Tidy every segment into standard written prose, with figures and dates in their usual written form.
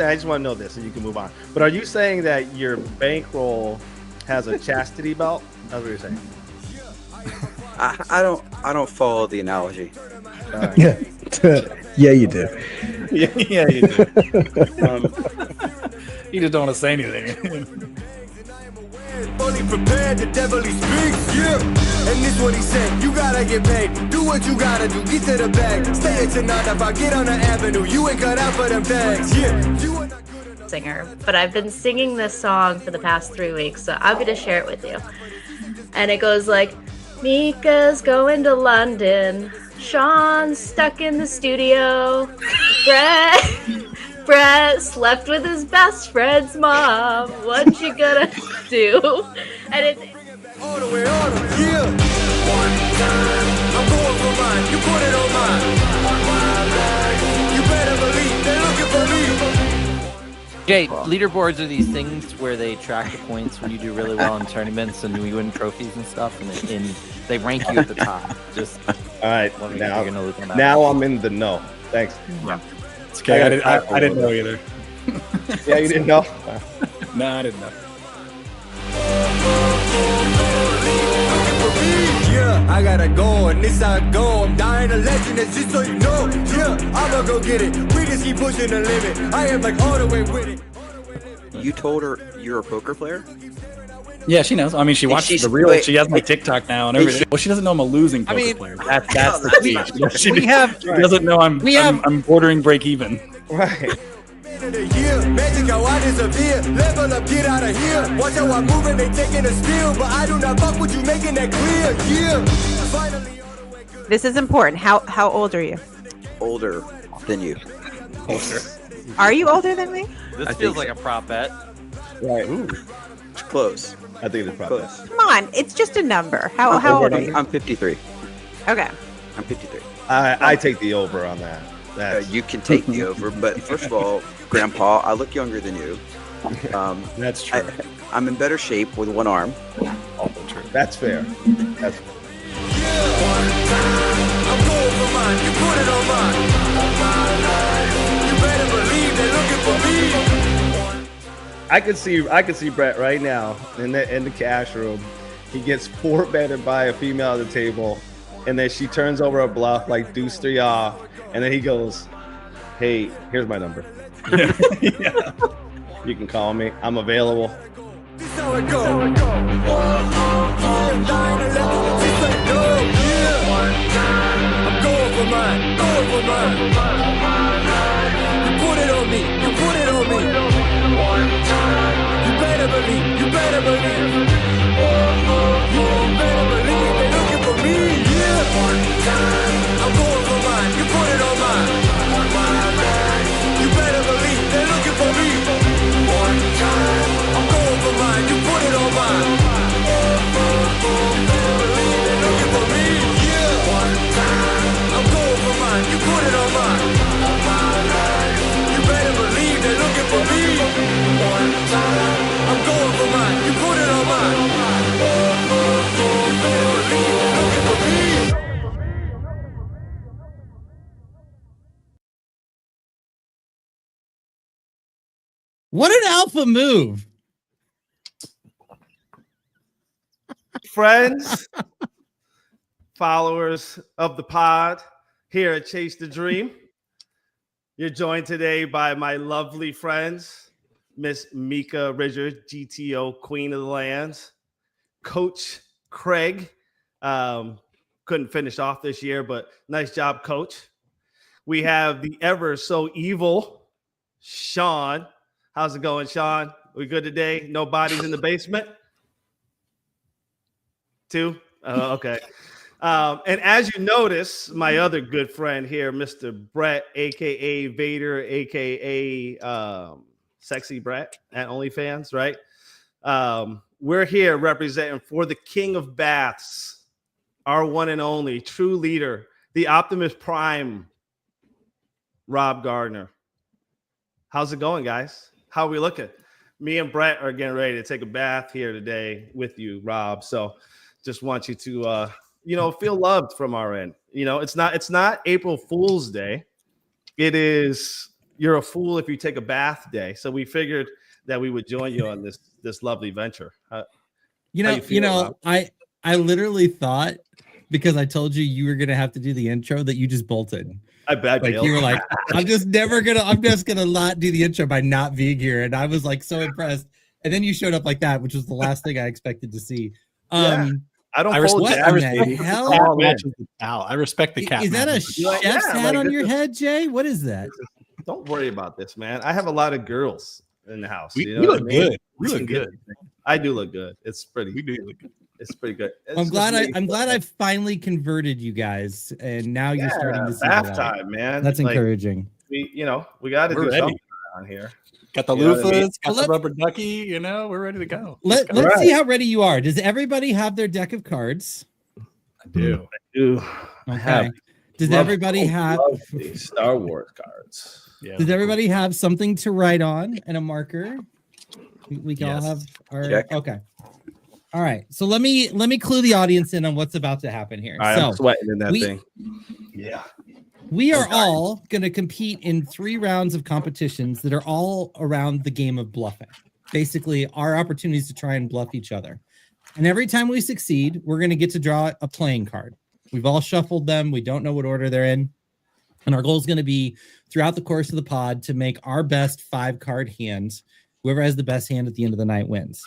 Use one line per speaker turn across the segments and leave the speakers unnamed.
I just want to know this, and you can move on. But are you saying that your bankroll has a chastity belt? That's what you're saying.
I don't follow the analogy.
Yeah, yeah, you do.
Yeah, you do. You just don't want to say anything.
Fully prepared, the devil he speaks, yeah. And this what he said, you gotta get paid. Do what you gotta do, get to the bag. Stay at tonight if I get on the avenue. You ain't cut out for them bags, yeah. You are not good enough.
Singer, but I've been singing this song for the past 3 weeks, so I'm gonna share it with you. And it goes like, Mika's going to London, Sean's stuck in the studio, Brett slept with his best friend's mom. What you gonna do? And it's
All the way on them, yeah. One time, I'm going for mine. You put it on mine. You better believe they're looking for me.
Jay, leaderboards are these things where they track the points when you do really well in tournaments and you win trophies and stuff, and they rank you at the top. Just
all right. Now I'm in the know. Thanks.
Yeah. It's okay. I didn't know either.
Yeah, you didn't know?
No, I didn't know.
Yeah, I gotta go, and this I go. I'm dying a legend, it's just so you know. Yeah, I'ma go get it. We just keep pushing the limit. I am like all the way with it.
You told her you're a poker player?
Yeah, she knows. I mean, she watched the real. She has my TikTok now and everything. Well, she doesn't know I'm a losing poker player. That's the key. She doesn't know I'm bordering break even.
Right.
Magic how I disappear. Level up, get out of here. Watch how I'm moving, they taking a steal. But I do not fuck with you, making that clear. Yeah. Finally, all the way good.
This is important. How old are you?
Older than you.
Older.
Are you older than me?
This feels like a prop bet.
Right.
Ooh. It's close.
I think it's probably
Close.
Come on, it's just a number. How old are you?
I'm 53.
Okay.
I'm 53.
I take the over on that.
You can take the over, but first of all, Grandpa, I look younger than you.
That's true.
I'm in better shape with one arm.
Also true.
That's fair. That's fair.
One time, I'm going for mine. You put it on mine. You better believe they're looking for me.
I could see Brett right now in the cash room. He gets 4-betted by a female at the table, and then she turns over a bluff like deuce 3 off, and then he goes, "Hey, here's my number.
Yeah.
You can call me. I'm available."
This how it go. I'm dying to let you just say no. Yeah. I'm going for mine. Going for mine. You put it on me. You put it on me. You better believe. You better believe. You better believe they're looking for me. Yeah. I'm going for mine. You put it on mine. You better believe they're looking for me. I'm going for mine. You put it on mine. Believe they're looking for me. Yeah. I'm going for mine. You put it on mine. You better believe they're looking for me. I'm going for mine. You put it on mine. You better believe they're looking for me.
What an alpha move.
Friends, followers of the pod here at Chase the Dream. You're joined today by my lovely friends, Miss Mika Ridger, GTO Queen of the Lands, Coach Craig. Couldn't finish off this year, but nice job, Coach. We have the ever so evil Sean. How's it going, Sean? We good today? No bodies in the basement? 2? Okay. And as you notice, my other good friend here, Mr. Brett, a.k.a. Vader, a.k.a. Sexy Brett at OnlyFans, right? We're here representing for the King of Baths, our one and only true leader, the Optimus Prime, Rob Gardner. How's it going, guys? How are we looking? Me and Brett are getting ready to take a bath here today with you, Rob. So just want you to, feel loved from our end. It's not April Fool's Day. It is you're a fool if you take a bath day. So we figured that we would join you on this lovely venture.
I literally thought, because I told you were gonna have to do the intro, that you just bolted.
I bet.
Like you were like, I'm just gonna not do the intro by not being here, and I was like so impressed. And then you showed up like that, which was the last thing I expected to see.
I don't.
I respect the cat.
Is that a chef's hat on your head, Jay? What is that?
Don't worry about this, man. I have a lot of girls in the house.
We look good. We look good.
I do look good. It's pretty.
We do look good.
It's pretty good.
I'm glad I finally converted you guys, and now you're starting to see
bath time, man.
That's encouraging.
We got to do something around here.
Got the loofahs, got the rubber ducky. We're ready to go.
Let's see how ready you are. Does everybody have their deck of cards?
I do.
Okay. Does everybody have
Star Wars cards?
Yeah. Does everybody have something to write on and a marker? We can all have our okay. All right. So let me clue the audience in on what's about to happen here.
I'm sweating in that thing.
Yeah. We are all going to compete in 3 rounds of competitions that are all around the game of bluffing. Basically, our opportunities to try and bluff each other. And every time we succeed, we're going to get to draw a playing card. We've all shuffled them. We don't know what order they're in. And our goal is going to be, throughout the course of the pod, to make our best 5-card hand. Whoever has the best hand at the end of the night wins.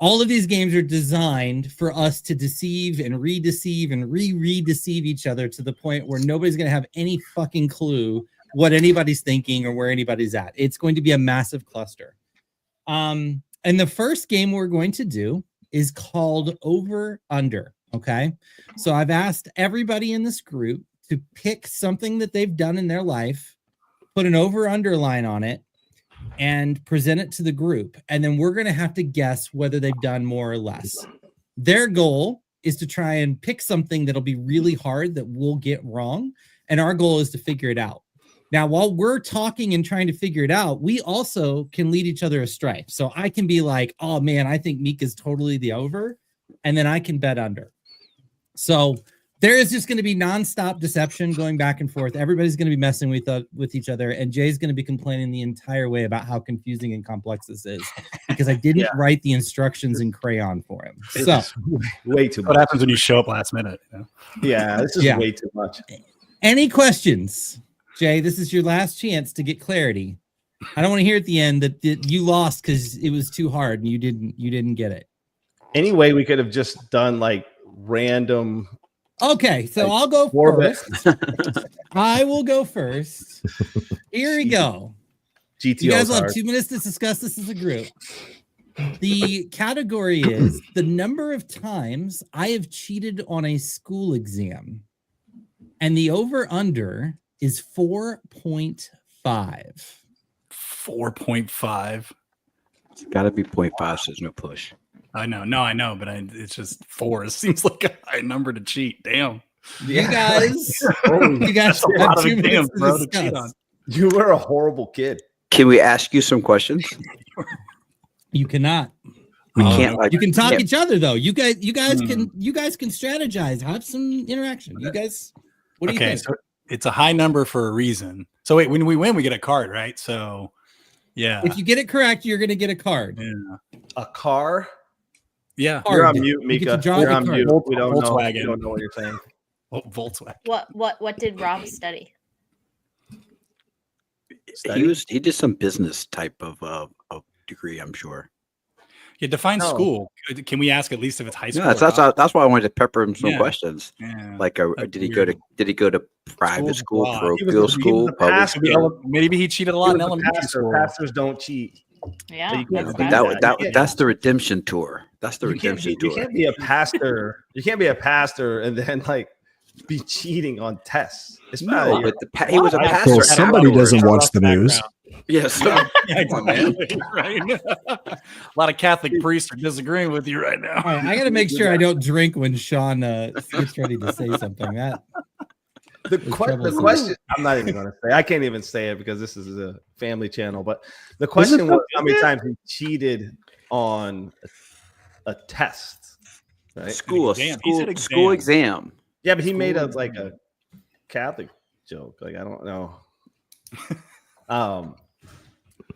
All of these games are designed for us to deceive and redeceive and re-deceive each other to the point where nobody's going to have any fucking clue what anybody's thinking or where anybody's at. It's going to be a massive cluster. And the first game we're going to do is called Over Under. Okay. So I've asked everybody in this group to pick something that they've done in their life, put an over underline on it, and present it to the group. And then we're going to have to guess whether they've done more or less. Their goal is to try and pick something that'll be really hard that we'll get wrong. And our goal is to figure it out. Now, while we're talking and trying to figure it out, we also can lead each other astray. So I can be like, oh man, I think Mika's totally the over. And then I can bet under. So there is just going to be nonstop deception going back and forth. Everybody's going to be messing with each other. And Jay's going to be complaining the entire way about how confusing and complex this is because I didn't write the instructions in crayon for him. So
way too much.
What happens when you show up last minute?
Yeah, this is way too much.
Any questions? Jay, this is your last chance to get clarity. I don't want to hear at the end that you lost because it was too hard and you didn't get it.
Anyway, we could have just done like random.
Okay, so I'll go first. I will go first. Here we go.
GTO
you guys will have 2 minutes to discuss this as a group. The category is the number of times I have cheated on a school exam. And the over-under is 4.5.
4.5.
It's got to be 0.5, so there's no push.
I know. No, I know, but it's just 4. It seems like a high number to cheat. Damn.
You guys have 2 minutes to discuss.
You were a horrible kid.
Can we ask you some questions?
You cannot.
We can't. Like,
you can talk each other though. You guys can strategize. Have some interaction. You guys. What do you think?
So it's a high number for a reason. So wait, when we win, we get a card, right? So yeah.
If you get it correct, you're gonna get a card.
Yeah.
A car.
Yeah.
You're on mute, Mika. You're on mute. We don't know.
Volkswagen.
We don't know what you're saying.
Volkswagen.
What did Rob study?
He did some business type of degree, I'm sure.
Yeah, define school. Can we ask at least if it's high school?
Yeah, that's why I wanted to pepper him some questions.
Yeah.
Like, did he go to private school, parochial school?
Maybe he cheated a lot in elementary school.
Pastors don't cheat.
Yeah,
that's the redemption tour. That's the redemption tour.
You can't be a pastor. You can't be a pastor and then like be cheating on tests.
No, but he was a pastor.
Well, somebody doesn't watch the news.
Yes.
Right. A lot of Catholic priests are disagreeing with you right now.
All right, I got to make sure I don't drink when Sean gets ready to say something.
The question, I'm not even going to say. I can't even say it because this is a family channel. But the question was how many times he cheated on a test, right?
School exam.
Yeah, but he made a Catholic joke. Like I don't know.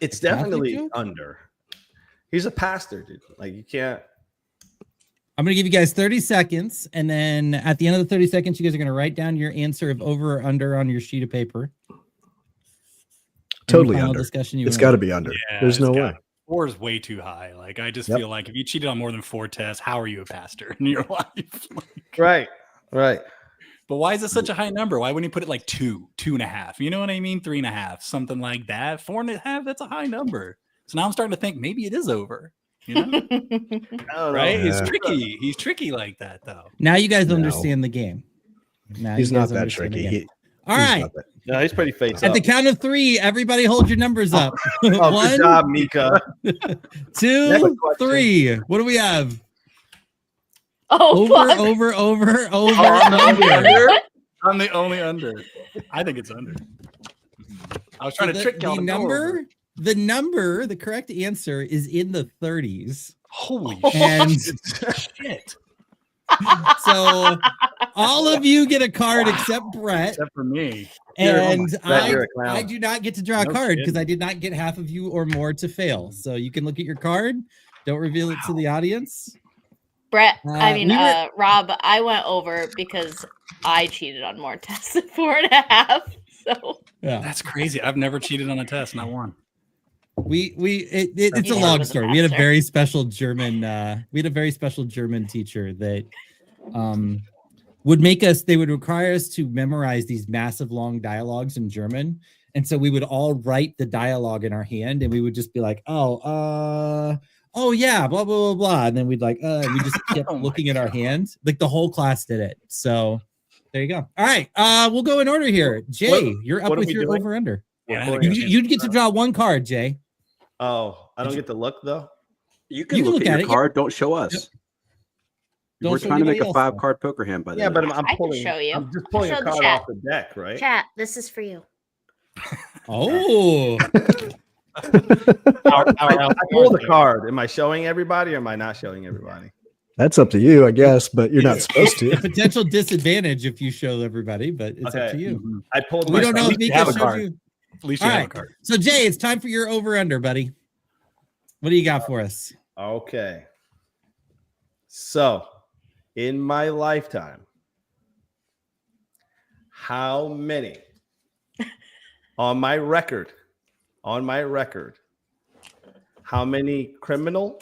It's definitely under. He's a pastor, dude. Like you can't.
I'm going to give you guys 30 seconds. And then at the end of the 30 seconds, you guys are going to write down your answer of over or under on your sheet of paper.
Totally under.
Discussion
It's got to be under.
Yeah,
There's no way.
4 is way too high. Like I just feel like if you cheated on more than 4 tests, how are you a pastor in your life?
Right.
But why is it such a high number? Why wouldn't you put it like 2, 2.5? You know what I mean? 3.5, something like that. 4.5, that's a high number. So now I'm starting to think maybe it is over. You know? Right? He's tricky. He's tricky like that, though.
Now you guys understand the game. Now
he's not that tricky.
All right.
No, he's pretty face
At
up.
the count of 3, everybody hold your numbers up.
Oh,
1,
good job, Mika.
2, 3. What do we have?
Oh,
over.
I'm the only under. I think it's under. I was trying to trick y'all.
The correct answer is in the 30s.
Holy shit.
So all of you get a card except Brett.
Except for me.
And I do not get to draw a card because I did not get half of you or more to fail. So you can look at your card. Don't reveal it to the audience.
Brett, Rob, I went over because I cheated on more tests than 4.5. So
that's
crazy. I've never cheated on a test, not one.
It's a long story. We had a very special German teacher that they would require us to memorize these massive long dialogues in German. And so we would all write the dialogue in our hand and we would just be like, oh yeah, blah, blah, blah, blah. And then we'd we just kept looking at our hands. Like the whole class did it. So there you go. All right. We'll go in order here. Jay, you're up with your over under.
Yeah,
you'd get to draw one card, Jay.
Oh, I don't get to look though.
You can look at your card. Don't show us.
Don't
We're
show
trying to make a
anybody else,
5-card poker hand by the
Yeah,
way.
but
I can show you.
I'm just pulling a card off the deck, right?
Chat, this is for you.
Oh.
I pulled the card. Am I showing everybody or am I not showing everybody?
That's up to you, I guess, but you're not supposed to.
A potential disadvantage if you show everybody, but it's up to you.
I pulled.
We don't know if Mika showed
card.
you.
At least you
All
have a
right.
card.
So Jay, it's time for your over under, buddy. What do you got for us?
Okay. So, in my lifetime, how many on my record, how many criminal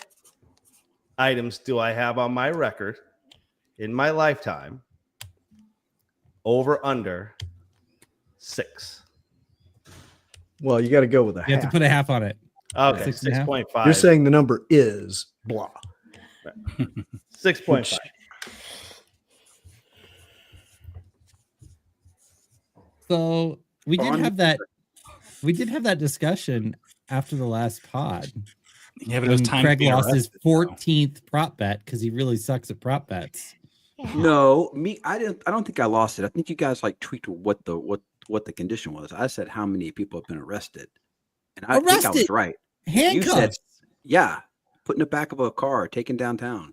items do I have on my record in my lifetime? Over under 6.
Well, you got to go with a half.
You have to put a half on it.
Okay,
6.5.
6.5.
You're saying the number is blah.
6.5.
So we did have that discussion after the last pod.
Yeah, but it was time.
Craig lost his 14th prop bet because he really sucks at prop bets.
No, I don't think I lost it. I think you guys tweaked what the condition was. I said how many people have been arrested. And I think I was right.
Handcuffs.
You said, yeah, put in the back of a car, taken downtown.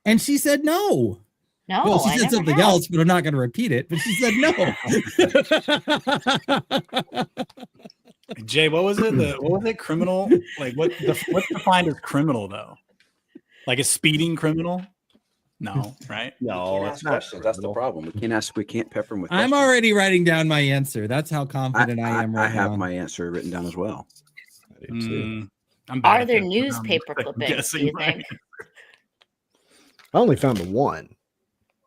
And she said no.
No,
well, she said something else, but I'm not going to repeat it. But she said no.
Jay, what was it? What was it? Criminal? What's defined as criminal though? Like a speeding criminal? No, right?
No,
That's the problem. We can't pepper them with
I'm
questions.
already writing down my answer. That's how confident I am right now.
I have my answer written down as well.
Are there newspaper clippings, do you think?
I only found the one.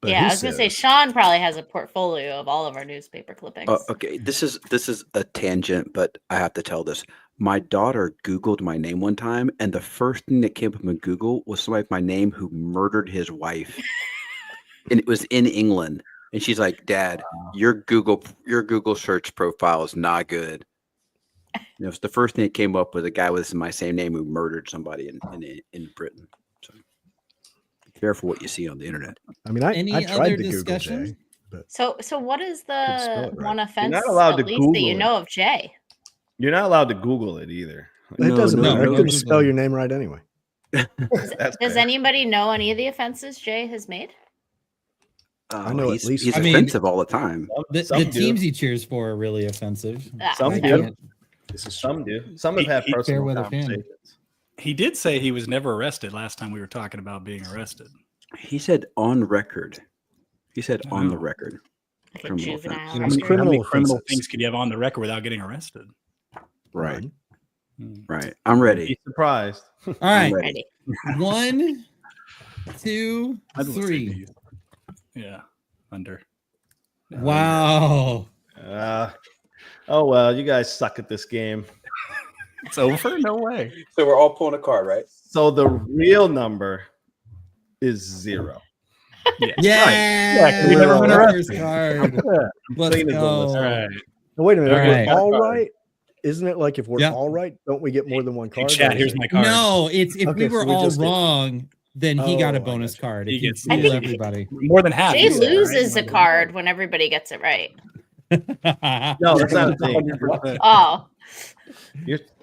Yeah, I was going to say Sean probably has a portfolio of all of our newspaper clippings.
Okay, this is a tangent, but I have to tell this. My daughter Googled my name one time, and the first thing that came up in Google was somebody with my name who murdered his wife, and it was in England. And she's like, "Dad, your Google search profile is not good." It was the first thing that came up with a guy with my same name who murdered somebody in Britain. So be careful what you see on the internet.
I mean, I tried to Google Jay. But
So what is the one offense
You're not allowed to
at least
Google
that you know of Jay?
You're not allowed to Google it either.
it doesn't matter. I couldn't spell your name right anyway.
Does anybody know any of the offenses Jay has made?
I know at least.
He's offensive all the time.
The teams he cheers for are really offensive.
Some do.
This is
Some do. Some have had personal
fair weather fan.
conversations.
He did say he was never arrested last time we were talking about being arrested.
He said on record. He said on the
Oh.
record.
Like a
Criminal
juvenile.
offense.
How
record.
many
criminal
criminal
offenses.
things could you have on the record without getting arrested?
Right.
Hmm.
Right. I'm ready.
Be surprised.
All right.
ready.
Ready.
1, 2,
I'd say
3.
these. Yeah, under.
Wow.
Oh well, you guys suck at this game.
It's over? No way.
So we're all pulling a card, right?
So the real number is 0.
Yeah.
Yeah.
we never been
First
arrested.
card. Let's
Clean as a
go.
whistle.
All right.
Now, wait a minute.
All
If
right.
we're all right, isn't it like if we're
Yeah.
all right, don't we get more than one
Hey,
card?
chat,
Or is
here's
it-
my card.
No, it's if
Okay,
we were
so we
all
just get-
wrong, then he got a
Oh, I
bonus
gotcha.
card.
He
If you
gets-
fool
I think-
everybody.
More than half.
Jay
you said, right?
loses a card when everybody gets it right.
No, that's not a thing.
100%.
Oh,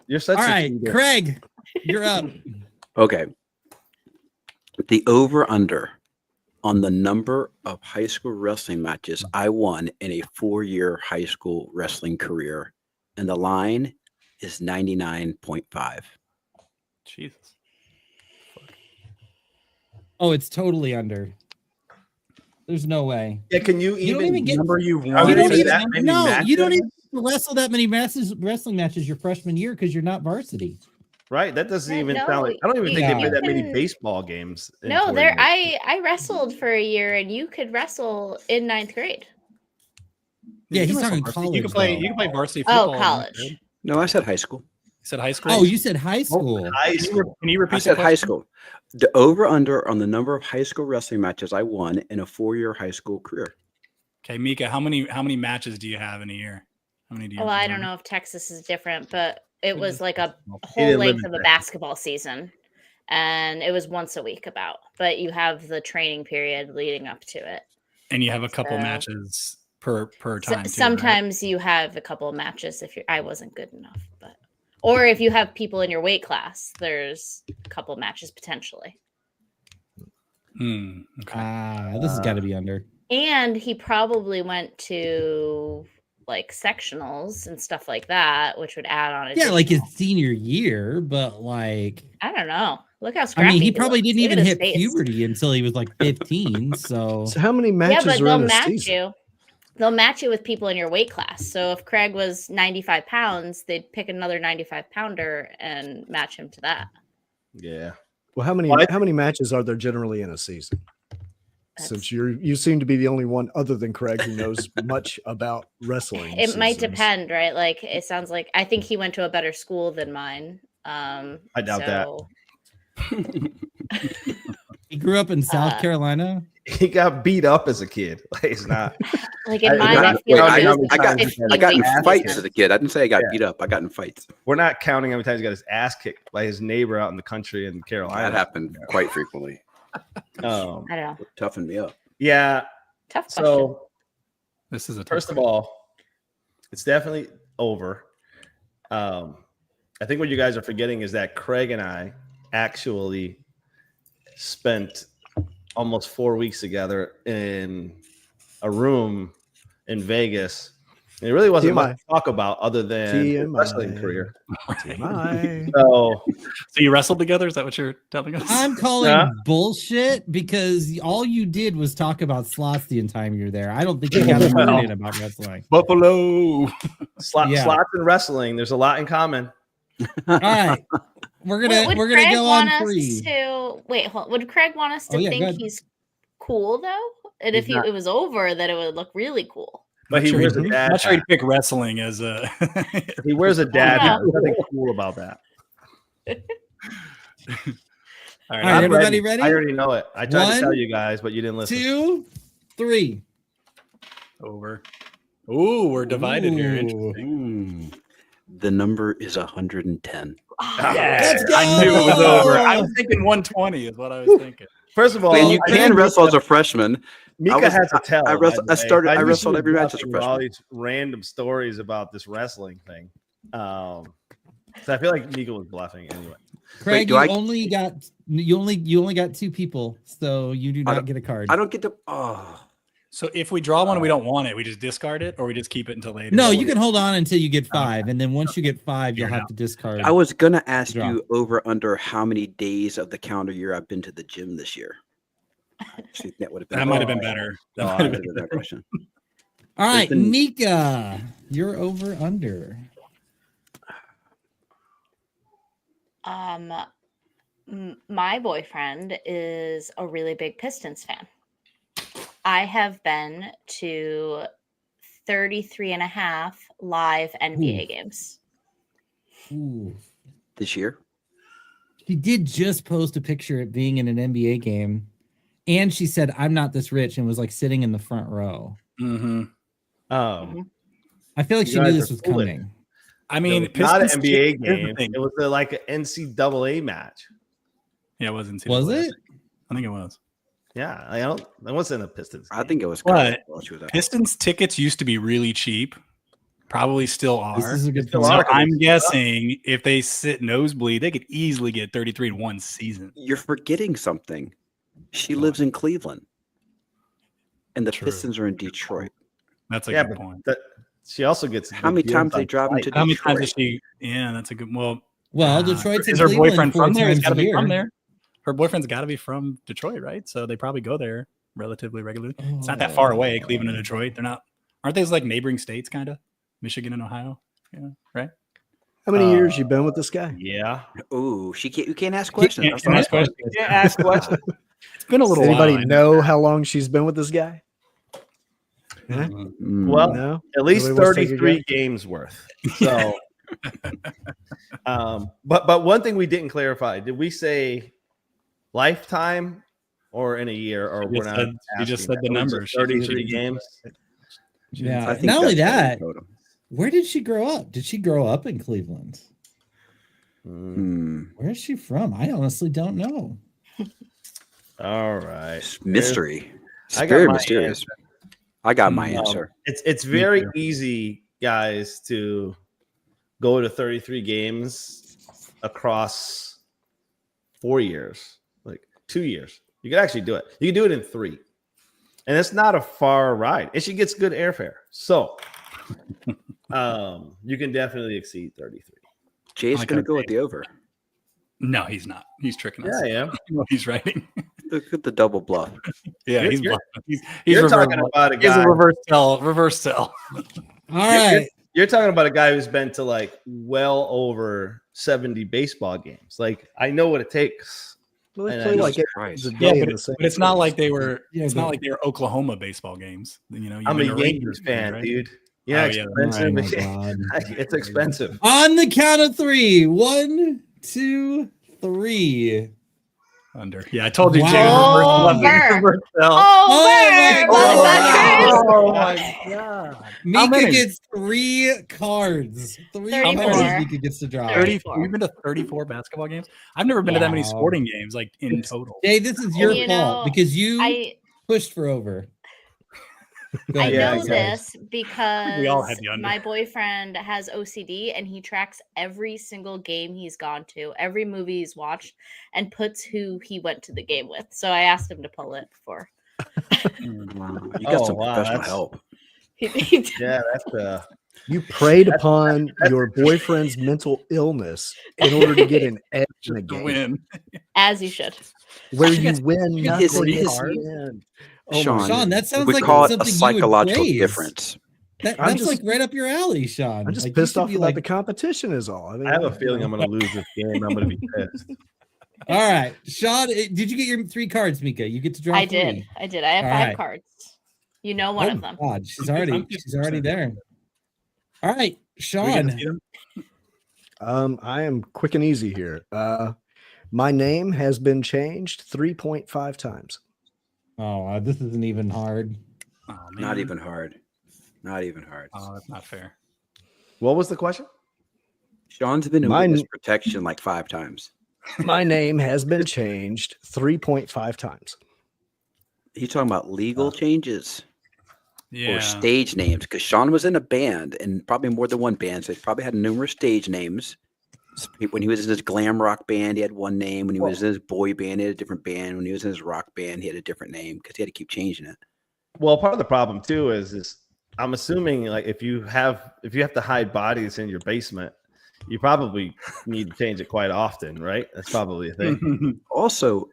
You're such
All
a
right,
cheater.
Craig, you're up.
Okay. The over-under on the number of high school wrestling matches I won in a 4-year high school wrestling career. And the line is 99.5.
Jesus.
Oh, it's totally under. There's no way.
Yeah, can you
You don't
even
even get-
number you've
You
won?
don't
in
even,
that many
no, you don't
matches?
even wrestle that many wrestling matches your freshman year because you're not varsity.
Right, that doesn't
Yeah,
even
no,
sound like. I don't even think
you
they play that many
can-
baseball games. in
no,
4
there.
years.
I wrestled for a year, and you could wrestle in 9th grade.
Yeah,
You
he's
can
talking
wrestle varsity.
college.
You can play.
though.
You can play varsity football.
Oh, college.
You
No, I said high school.
said high school.
Oh, you said high school.
High
Can you,
school.
can you repeat?
I
the
said high
question?
school. The over-under on the number of high school wrestling matches I won in a 4-year high school career.
Okay, Mika, how many matches do you have in a year? How many do you?
Well, I don't
remember?
know if Texas is different, but it was like a
He
whole
didn't live
length
in
of a
Texas.
basketball season, and it was once a week about. But you have the training period leading up to it.
And you have a couple
So-
matches per
So-
time. too, right?
sometimes you have a couple of matches if I wasn't good enough, but or if you have people in your weight class, there's a couple of matches potentially.
Okay.
This has got to be under.
And he probably went to like sectionals and stuff like that, which would add on.
Yeah, like his
additional-
senior year, but like,
I don't know. Look how
I
scrappy.
mean, he probably
looks.
didn't
Look at
even
his
hit
face.
puberty until he was like 15. So
So how many
Yeah,
matches
but
are
they'll
in a
match
season?
you. They'll match you with people in your weight class. So if Craig was 95 pounds, they'd pick another 95 pounder and match him to that.
Yeah.
Well, how many matches are there generally in a season? Since you seem to be the only one other than Craig who knows much about wrestling.
It might
seasons.
depend, right? Like it sounds like I think he went to a better school than mine.
I doubt that.
he grew up in South
Uh,
Carolina.
He got beat up as a kid. Like it's not.
Like in
I-
mine, I
not-
feel
wait,
like
I
it
got-
was
I got-
like
I
15
I got in
weeks
fights
season.
as a kid. I didn't say I got
Yeah.
beat up. I got in fights.
We're not counting how many times he got his ass kicked by his neighbor out in the country in Carolina.
That happened quite frequently.
I don't know.
Toughened me up.
Yeah.
Tough question.
So
This is a tough
first of
question.
all, it's definitely over. I think what you guys are forgetting is that Craig and I actually spent almost 4 weeks together in a room in Vegas. And it really wasn't
TMI.
much to talk about other than his
TMI.
wrestling career.
TMI.
So
So you wrestled together? Is that what you're telling us?
I'm calling
Huh?
bullshit because all you did was talk about slots the entire time you're there. I don't think you got a word in about wrestling.
Buffalo.
Yeah.
slots and wrestling, there's a lot in common.
All right, we're gonna
Would
we're gonna
Craig
go
want
on
us
3.
to wait? Would Craig want us to
Oh, yeah, go
think
ahead.
he's cool though? And if
He's not.
it was over, that it would look really cool.
But he
Sure,
wears a
I'm
dad
not sure he'd
hat.
pick wrestling as a.
He wears a dad
Yeah.
hat. There's nothing cool about that.
All
All
right,
right,
I'm
everybody ready?
I already know it. I tried to
One,
tell you guys, but you didn't listen.
2, 3.
over. Ooh, we're divided here.
Ooh.
Interesting.
The number is 110.
Let's go!
I knew it was over. I was thinking 120 is what I was thinking.
First of all,
And you
I
can
think
wrestle as a freshman.
Mika
was-
has to tell.
I wrestled-
by the
I
way.
started- I
knew she
wrestled
was
every match as a
bluffing with all
freshman.
these random stories about this wrestling thing. So I feel like Mika was bluffing anyway.
Craig,
do
you
I-
only got 2 people, so you do
I
not get a card.
I don't get to. Oh,
So if we draw one and we don't want it, we just discard it, or we just keep it until later.
No, you can hold on until you get 5, and then once you get 5, you'll have to discard.
I was gonna ask
Draw.
you over under how many days of the calendar year I've been to the gym this year. See, that would have been.
That might have been better. That
Oh,
might have
that
been
was that question.
All right,
Listen-
Nika, you're over under.
My boyfriend is a really big Pistons fan. I have been to 33 and a half live NBA games.
Ooh.
This year.
She did just post a picture of being in an NBA game, and she said, "I'm not this rich," and was like sitting in the front row.
Mm-hmm.
I feel like
You
she knew
guys
this
are
was
fooling.
coming.
I mean,
It was not an
Pistons
NBA
here's the
game.
thing.
It was like an NCAA match.
Yeah, it was NCAA.
Was it?
I think it was.
Yeah, I wasn't a Pistons.
I think it was.
But
while she was at-
Pistons tickets used to be really cheap. Probably still
This
are.
is a good
Still
point.
are.
So I'm guessing if they sit nosebleed, they could easily get 33 in one season.
You're forgetting something. She lives in Cleveland, and the
True.
Pistons are in Detroit.
That's a
Yeah,
good
but
point.
she also gets
How many
good
times
deals
they
on
drive
flights.
into
How many times
Detroit?
is she? Yeah, that's a good. Well,
Well, Detroit's in
is her
Cleveland
boyfriend
4
from there? He's
times
got to
a
be from
year.
there. Her boyfriend's got to be from Detroit, right? So they probably go there relatively regularly. It's not that far away. Cleveland and Detroit. They're not. Aren't they like neighboring states, kind of? Michigan and Ohio. Yeah, right.
How many years you been with this guy?
Yeah.
Ooh, she can't. You can't ask questions.
Can't-
That's
can't
the
ask
hard part.
questions.
Yeah, ask questions.
It's been a
Does
little
anybody
while.
know how long she's been with this guy? Huh?
Mm.
Well,
No.
at least
Nobody wants to take a
33
guess?
games worth. So, but one thing we didn't clarify: did we say lifetime or in a year? Or
You
we're
just
not?
said- you just
asking
said the
that? It was
number.
just
She didn't
33
use-
games.
Yeah.
I think
Not only
that's what we
that,
told 'em.
where did she grow up? Did she grow up in Cleveland?
Hmm.
Where is she from? I honestly don't know.
All right.
It's mystery. It's
I got
very
my
mysterious. I got my
Um,
answer.
It's very easy, guys, to go to 33 games across 4 years, like 2 years. You can actually do it. You can do it in 3. And it's not a far ride. And she gets good airfare. So you can definitely exceed 33.
Jay's
like
going to
her
go with the over.
No, he's not. He's tricking us.
Yeah, yeah.
He's writing.
Look at the double bluff.
Yeah,
You're-
he's
you're-
bluffing. He's
You're
reverse-
talking about a
He's
guy.
a reverse sell. Reverse sell.
All right.
You're talking about a guy who's been to like well over 70 baseball games. Like I know what it takes.
Well, they
And
play
I
like
Jesus
it
Christ.
was a
Yeah,
day
but,
in the same.
but it's not like they were.
Yeah,
It's
but-
not like they were Oklahoma baseball games. You know, you've
I'm a
been to
Yankees
Rangers
fan,
games, right?
dude. Yeah,
Oh, yeah.
Oh my
expensive.
God.
It's expensive.
On the count of 3. 1, 2, 3.
Under. Yeah, I told you, Jay.
Wow.
Reverse sell.
my
Love that, Chris.
Oh my god.
Mika
many?
gets 3 cards. 3
34.
cards Mika gets to draw.
34.
You've been to 34 basketball games. I've never been to that many
Wow.
sporting games, like in total.
Jay, this is your
You
fault
know,
because you
I
pushed for over. Go
I
ahead,
Yeah,
know
Mika.
this because
We all had the under.
my boyfriend has OCD and he tracks every single game he's gone to, every movie he's watched, and puts who he went to the game with. So I asked him to pull it before.
Wow. You got
Oh,
some
wow,
professional
that's-
help.
He did.
Yeah, that's
You preyed upon your boyfriend's mental illness in order to get an edge in a
To
game
win.
As you should.
where
She
you
gets-
win
she gets
nothing
three
in the
cards.
end. Oh my
Sean,
Sean, that sounds
we
like
call it a
something you would
psychological
praise.
difference.
I'm
That's
just-
like right up your alley, Sean.
I'm just
Like, you
pissed
should
off
be
about
like,
the competition is all. I, mean,
I have a feeling I'm going to lose this game. I'm going to be pissed.
all right, Sean. Did you get your 3 cards, Mika? You get to draw.
I
3.
did. I did. I have
All
5
right.
cards. You know one
Oh
of them.
God, she's
I'm
already
50%.
there. All right,
We
Sean.
gonna see them?
I am quick and easy here. My name has been changed 3.5 times.
Oh, this isn't even hard.
Oh, man.
Not even hard. Not even hard.
Oh, that's not fair.
What was the question?
Sean's been in
Mine-
witness protection like 5 times.
My name has been changed 3.5 times.
He's talking about legal changes
Yeah.
or stage names because Sean was in a band and probably more than one band. So he probably had numerous stage names. So when he was in his glam rock band, he had one name. When he was in his boy band, he had a different band. When he was in his rock band, he had a different name because he had to keep changing it.
Well, part of the problem too is I'm assuming like if you have to hide bodies in your basement, you probably need to change it quite often, right? That's probably a thing.
Also,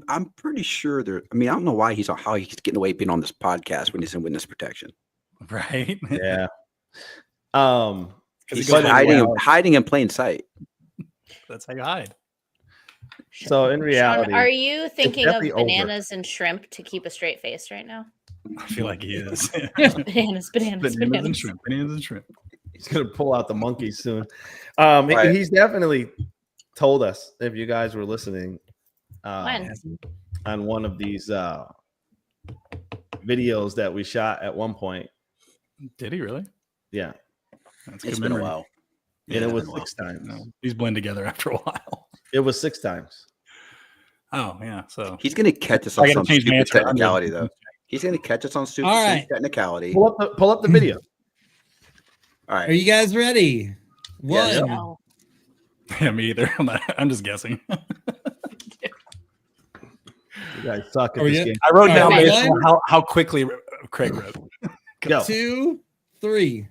I'm pretty sure there. I mean, I don't know why how he's getting away being on this podcast when he's in witness protection.
Right?
Yeah.
He's
But
hiding in plain sight.
That's how you hide.
So in reality,
Sean, are you thinking of
definitely over.
bananas and shrimp to keep a straight face right now?
I feel like he is.
Bananas.
Bananas and shrimp. Bananas and shrimp.
he's gonna pull out the monkey soon.
Right.
He's definitely told us, if you guys were listening,
When?
on one of these videos that we shot at one point.
Did he really?
Yeah,
That's
It's
good
been a
memory.
while.
and it
it's
was
been a while.
6 times.
No, these blend together after a while.
It was 6 times.
Oh yeah. So
He's gonna catch us
I
on
gotta
some
change my
stupid
answer.
technicality, though. He's gonna catch us on stupid
All right.
technicality.
Pull up the video.
All
Are
right.
you guys ready?
Yeah,
One,
No.
yeah, me either. I'm just guessing.
You guys suck at
Are we
this
good?
game.
I wrote
All
down
right,
based
one.
on how quickly Craig wrote.
Go.
2, 3.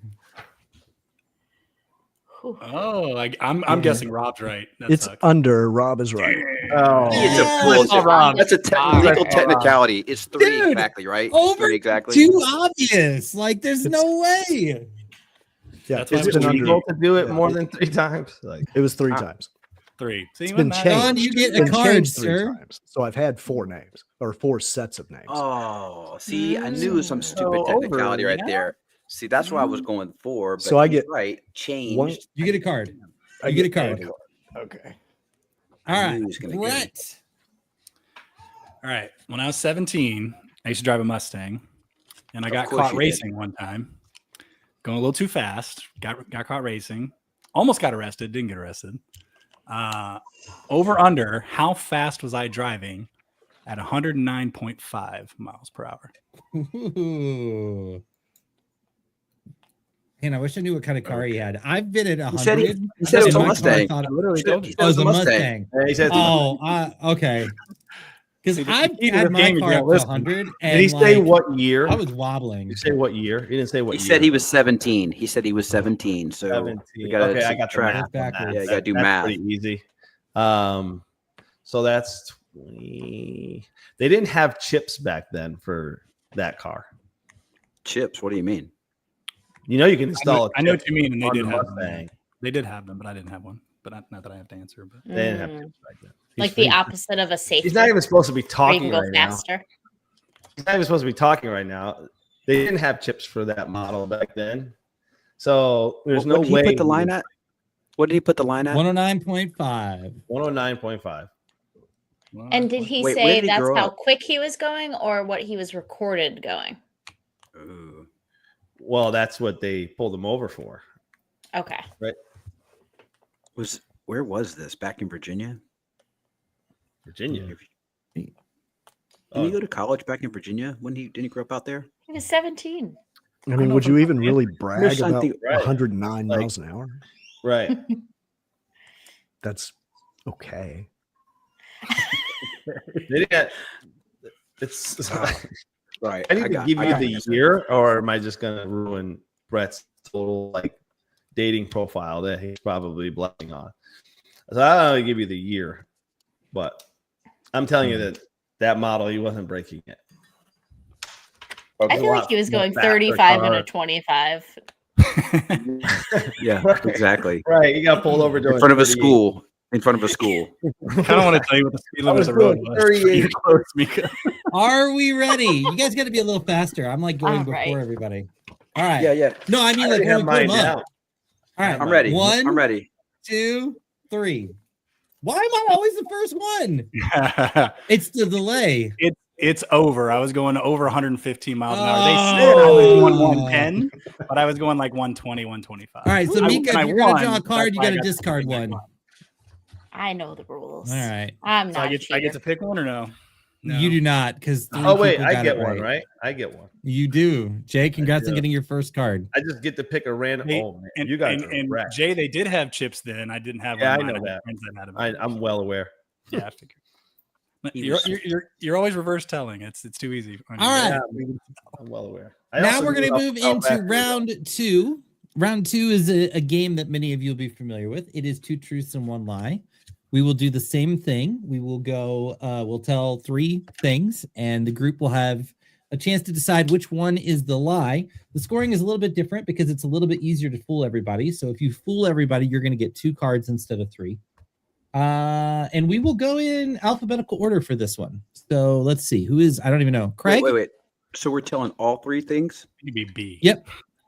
Whew.
Oh, I'm guessing Rob's right. That
It's
sucks.
under. Rob is right.
Oh,
It's
Yeah.
a bullshit.
Oh, Rob.
That's a legal
Rob.
technicality. It's 3
Dude,
exactly, right?
over
3 exactly.
Too obvious. Like, there's no way.
Yeah,
That's why
it's
is it
been
legal
under.
to do it
yeah.
more than 3 times? Like,
It was 3 times.
3. See,
It's
what
been
matters?
changed.
Don, you get
It's
a
been
card,
changed 3
sir.
times. So I've had 4 names or 4 sets of names.
Oh, see, I knew some stupid
Oh,
technicality
over,
right
yeah.
there. See, that's what I was going for. But
So I
he's
get
right. Changed.
You get a card.
I
You get a card.
Okay.
All
I
right.
knew he was gonna get it.
Brett.
All right. When I was 17, I used to drive a Mustang, and I
Of
got
course
caught
you did.
racing one time, going a little too fast. Got caught racing. Almost got arrested. Didn't get arrested. Over under. How fast was I driving? At 109.5 miles per hour.
Ooh. Man, I wish I knew what kind of car he had. I've been at 100.
He said it was a Mustang.
literally told
He
you.
said
Oh, it was a Mustang.
Yeah, he said
Oh, okay. Because
See, the
I've
key to
had
this
my
game is
car
you
up
don't
to
listen.
100.
Did
And
he say
like,
what year?
I was wobbling.
Did he say what year? He didn't say what
He
year.
said he was 17. He said he was 17. So
17.
we gotta
Okay, I got the
subtract.
math on that.
Backwards.
Yeah, you gotta do
That's
math.
pretty easy. So that's 20. They didn't have chips back then for that car.
Chips. What do you mean?
You know, you can install.
I know
a
what
chip
you mean, and they
on
did
the
have
Mustang.
them. They did have them, but I didn't have one. But not that I have to answer. But
They didn't have
Mm.
chips back then.
Like
He's-
the opposite of a safety.
He's not even supposed to be
where you
talking
can go
right now.
faster.
He's not even supposed to be talking right now. They didn't have chips for that model back then, so there's
What
no
did
way.
he put the line at? What did he put the line at?
109.5.
109.5.
And did he
Wait, where
say
did he
that's
grow
how
up?
quick he was going or what he was recorded going?
Ooh.
Well, that's what they pulled him over for.
Okay.
Where was this? Back in Virginia?
Virginia.
Didn't
Oh.
he go to college back in Virginia? Didn't he grow up out there?
He was 17.
I
know
mean, would
from
you even
the
really brag
There's
about
something-
Right.
109
Like-
miles an hour?
Right.
That's okay.
They didn't. It's.
Right.
I need to give you the year, or am I just gonna ruin Brett's total like dating profile that he's probably bluffing on? So I don't know, give you the year, but I'm telling you that model he wasn't breaking it.
I feel like he was going 35 and a 25.
Yeah, exactly.
Right, he got pulled over
In front of a school. In front of a school.
I don't want to tell you what the speed limit
was
of the road
doing
was.
38.
You're close, Mika.
Are we ready? You guys got to be a little faster. I'm like going
All
before
right.
everybody. All right.
Yeah.
No, I mean, like,
I
when
have
we put
mine
them
now.
up. All right.
I'm ready.
One,
I'm ready.
2, 3. Why am I always the first one? It's the delay.
It's over. I was going over 115 miles an hour. They said I was going 110, but I was going like 120, 125.
All right. So,
I-
Mika,
when I
if you're going to draw a
won,
card,
that's
you
why I
got to
got
discard
the
one.
big
All
I know the rules.
right.
I'm
So
not
I
a
get to pick one or no? No.
You do not, because
Oh wait, I get one, right? I get one.
You do. Jay, congrats on
do.
getting your first card.
I just get to pick a random.
Hey,
Oh man,
And
you guys
and,
are
and
wrecked.
Jay, they did have chips then. I didn't have.
Yeah,
one.
I know
had
that.
friends that had them.
I'm well aware.
Yeah, I figured. You're always reverse telling. It's too easy.
All right.
I'm well aware.
Now we're going to move into round two. Round two is a game that many of you will be familiar with. It is 2 truths and 1 lie. We will do the same thing. We will go, we'll tell 3 things, and the group will have a chance to decide which one is the lie. The scoring is a little bit different because it's a little bit easier to fool everybody. So if you fool everybody, you're going to get 2 cards instead of 3. And we will go in alphabetical order for this one. So let's see. Who is, I don't even know. Craig?
Wait. So we're telling all 3 things?
You be B.
Yep.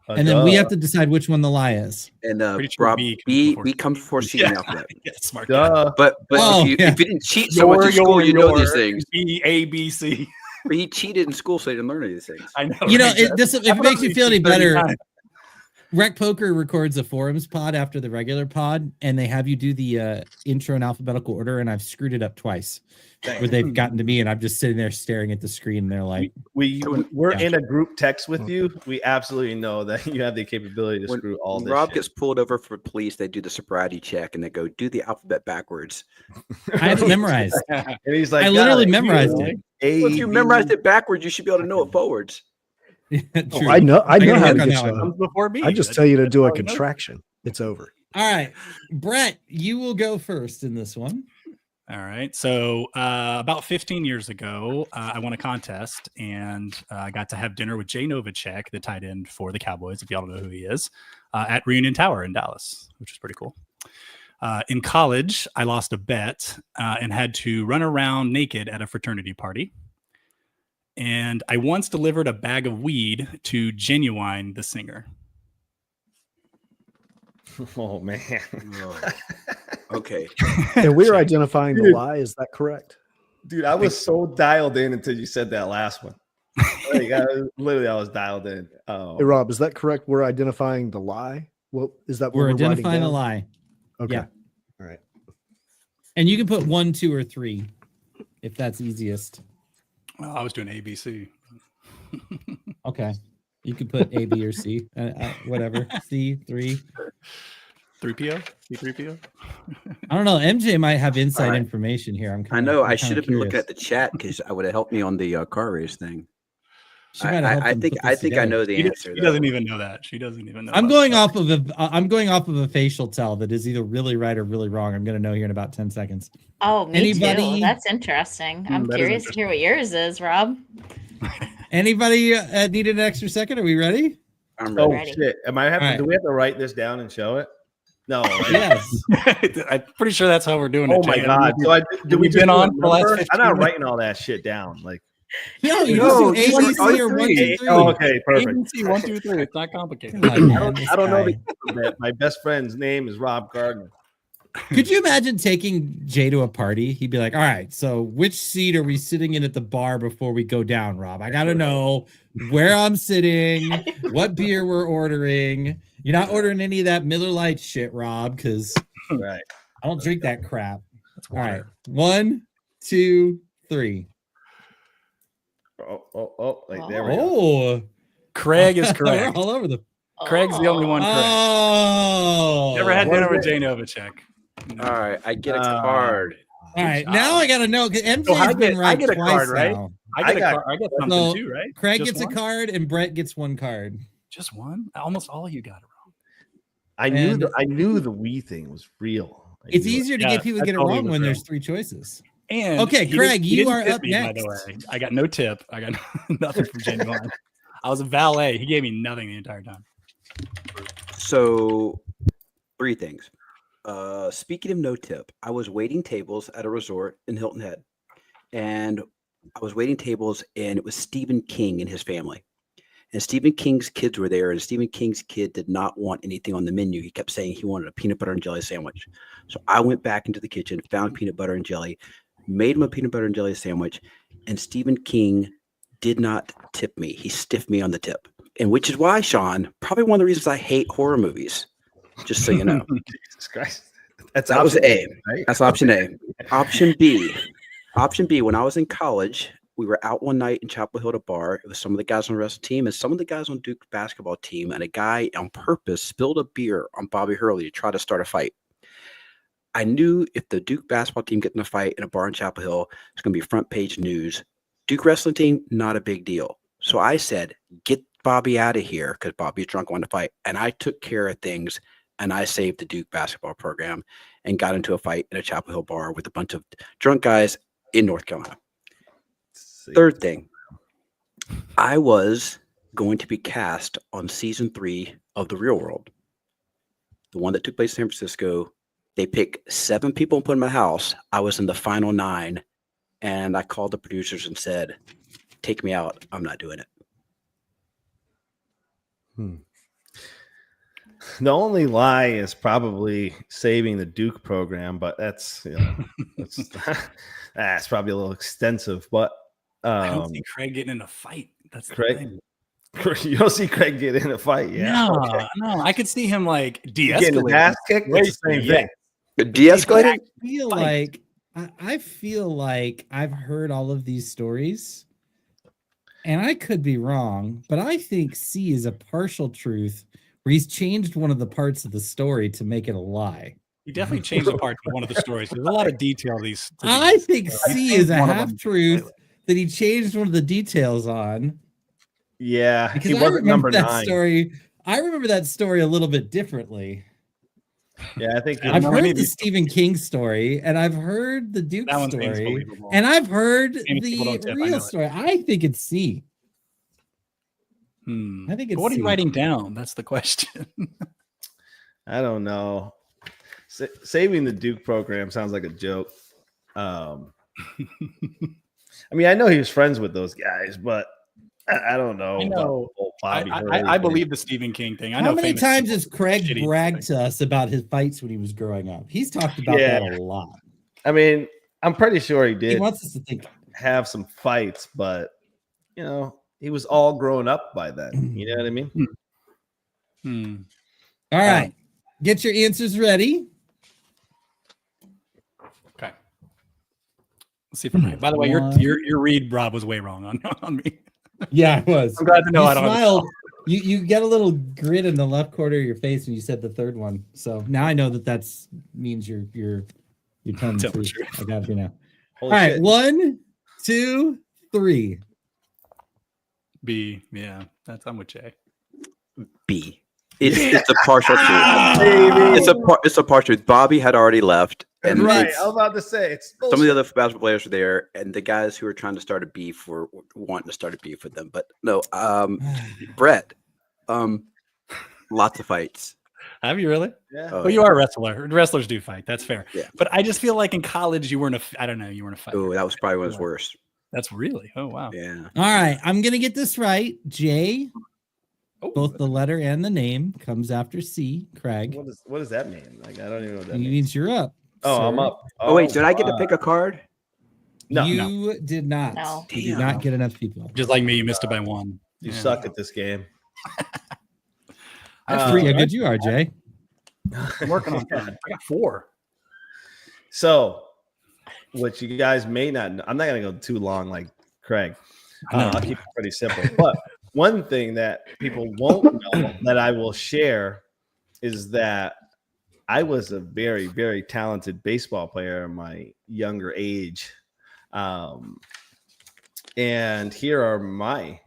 And then we have to decide which one the lie is.
And
Sure
Rob,
B
comes before C in the alphabet.
Yeah, smart guy.
But if you didn't cheat so much in school, you know these things.
B, A, B, C.
But he cheated in school, so he didn't learn any of these things.
I know.
You know,
right?
if it makes you feel any better, Rec Poker records a forums pod after the regular pod, and they have you do the intro in alphabetical order, and I've screwed it up twice. Where they've gotten to me, and I'm just sitting there staring at the screen, and they're like,
we're in a group text with you. We absolutely know that you have the capability to screw all this.
Rob
shit.
gets pulled over for police. They do the sobriety check, and they go, do the alphabet backwards.
I have it memorized.
And he's like,
I literally memorized it.
Well, if you memorized it backwards, you should be able to know it forwards.
True.
I know how to
work on
get
that one.
you.
Before B.
I just tell you to do a contraction. It's over.
All right, Brett, you will go first in this one.
All right. So about 15 years ago, I won a contest, and I got to have dinner with Jay Novacek, the tight end for the Cowboys, if y'all don't know who he is, at Reunion Tower in Dallas, which was pretty cool. In college, I lost a bet and had to run around naked at a fraternity party. And I once delivered a bag of weed to Genuine, the singer.
Oh man.
Okay.
And we're identifying the lie. Is that correct?
Dude, I was so dialed in until you said that last one. Like, I was dialed in.
Hey, Rob, is that correct? We're identifying the lie. Well, is that what
We're
writing
identifying the
down?
lie.
Okay.
Yeah.
All right.
And you can put 1, 2, or 3 if that's easiest.
Well, I was doing ABC.
Okay. You can put A, B, or C. Whatever. C, 3.
3PO? C3PO?
I don't know. MJ might have inside
All right.
information here.
I know. I should have been looking at the chat because I would have helped me on the car race thing. I think I know the answer.
She doesn't even know that. She doesn't even know.
I'm going off of a facial tell that is either really right or really wrong. I'm going to know here in about 10 seconds.
Oh, me
Anybody-
too. That's interesting. I'm
that is
curious to hear what yours is, Rob.
Anybody need an extra second? Are we ready?
I'm
Oh
ready.
shit! Am I having?
All right.
Do we have to write this down and show it? No. Right?
Yes.
I'm pretty sure that's how we're doing
Oh
it.
my
Jay.
god! So do we
We've
just
been
do a
on for the last
number?
15
I'm not
minutes.
writing all that shit down. Like,
No, you
No,
just do
you
A, B,
want all
C, or 1, 2, 3.
oh, okay, perfect.
ABC, 1, 2, 3. It's not complicated.
Come on, man,
I don't know
this
the
guy.
alphabet. My best friend's name is Rob Gardner.
Could you imagine taking Jay to a party? He'd be like, all right, so which seat are we sitting in at the bar before we go down, Rob? I got to know where I'm sitting, what beer we're ordering. You're not ordering any of that Miller Lite shit, Rob, because
Right.
I don't drink that crap.
That's
All right,
water.
1, 2, 3.
Oh, like there we go.
Oh,
Craig is
we're
correct.
all over the.
Craig's the only one correct.
Oh,
Never had
what
dinner
is
with Jay Novacek.
All right. I get a card.
All right, now I got to know because MJ's
So I
been
get- I
right
get a
twice
card, right?
now.
I get something
So,
too, right?
Craig
Just
gets
one?
a card and Brett gets 1 card.
Just one? Almost all you got it wrong.
I knew
And-
I knew the Wii thing was real. I
It's
knew it.
easier to
Yeah,
get people to
I
get it
totally
wrong
was
when
wrong.
there's 3 choices.
And
Okay,
he
Craig,
he
you
didn't
are
tip
up
me, By the
next.
way, I got no tip. I got nothing from Genuine. I was a valet. He gave me nothing the entire time.
So, 3 things. Speaking of no tip, I was waiting tables at a resort in Hilton Head, and I was waiting tables, and it was Stephen King and his family. And Stephen King's kids were there, and Stephen King's kid did not want anything on the menu. He kept saying he wanted a peanut butter and jelly sandwich. So I went back into the kitchen, found peanut butter and jelly, made him a peanut butter and jelly sandwich, and Stephen King did not tip me. He stiffed me on the tip. And which is why, Sean, probably one of the reasons I hate horror movies, just so you know.
Jesus Christ. That's
That was
option
A.
right?
That's option A. Option B. Option B, when I was in college, we were out one night in Chapel Hill at a bar. It was some of the guys on the wrestling team and some of the guys on Duke's basketball team. And a guy on purpose spilled a beer on Bobby Hurley to try to start a fight. I knew if the Duke basketball team get in a fight in a bar in Chapel Hill, it's going to be front page news. Duke wrestling team, not a big deal. So I said, get Bobby out of here because Bobby's drunk, wanting to fight. And I took care of things, and I saved the Duke basketball program and got into a fight in a Chapel Hill bar with a bunch of drunk guys in North Carolina. Third thing, I was going to be cast on season 3 of The Real World, the one that took place in San Francisco. They picked 7 people and put in my house. I was in the final 9, and I called the producers and said, take me out. I'm not doing it.
The only lie is probably saving the Duke program, but that's that's probably a little extensive. But
I don't see Craig getting in a fight. That's
Craig.
the thing.
You don't see Craig get in a fight, yeah?
No. I could see him like
Getting his
de-escalating.
ass kicked. It's the same thing.
De-escalated?
I feel like I've heard all of these stories, and I could be wrong, but I think C is a partial truth where he's changed one of the parts of the story to make it a lie.
He definitely changed a part of one of the stories. There's a lot of detail.
I think C is a half truth that he changed one of the details on.
Yeah,
Because
he wasn't number 9.
Story. I remember that story a little bit differently.
Yeah, I think
I've heard the Stephen King story, and I've heard the Duke story, and I've heard the real story. I think it's C. I think it's.
What are you
C.
writing down? That's the question.
I don't know. Saving the Duke program sounds like a joke. I mean, I know he was friends with those guys, but I don't know.
I know. I believe the Stephen King thing. I know.
How many times has Craig bragged to us about his fights when he was growing up? He's talked about that a lot.
I mean, I'm pretty sure he did.
He wants us to think
have some fights, but he was all grown up by then. You know what I mean?
All right, get your answers ready.
Okay. Let's see if I'm right. By the way, your read, Rob, was way wrong on me.
Yeah, I was.
I'm glad to know
you
I don't.
Smiled. You get a little grit in the left corner of your face when you said the third one. So now I know that means you're telling the truth. I got you now. All right, 1, 2, 3.
B. Yeah, I'm with Jay.
B. It's a partial truth. It's a partial truth. Bobby had already left. And
right, I was about to say it's
some of the other basketball players were there, and the guys who were trying to start a beef were wanting to start a beef with them. But no, Brett, lots of fights.
Have you really?
Yeah.
Well, you are a wrestler. Wrestlers do fight. That's fair.
Yeah.
But I just feel like in college you weren't you weren't a fighter.
Oh, that was probably one of his worst.
That's really. Oh wow.
Yeah.
All right, I'm gonna get this right. J, both the letter and the name comes after C. Craig.
What does that mean? Like I don't even know what that
It
means.
means you're up.
Oh,
sir.
I'm up.
Oh wait, did I get to pick a card?
No,
you did not.
No.
You did not get enough people.
Just like me, you missed it by 1.
You suck at this game.
That's pretty good. You are, Jay.
I'm working on that. I got 4.
So, what you guys may not know, I'm not going to go too long like Craig. I'll keep it pretty simple. But one thing that people won't know that I will share is that I was a very, very talented baseball player in my younger age. And here are my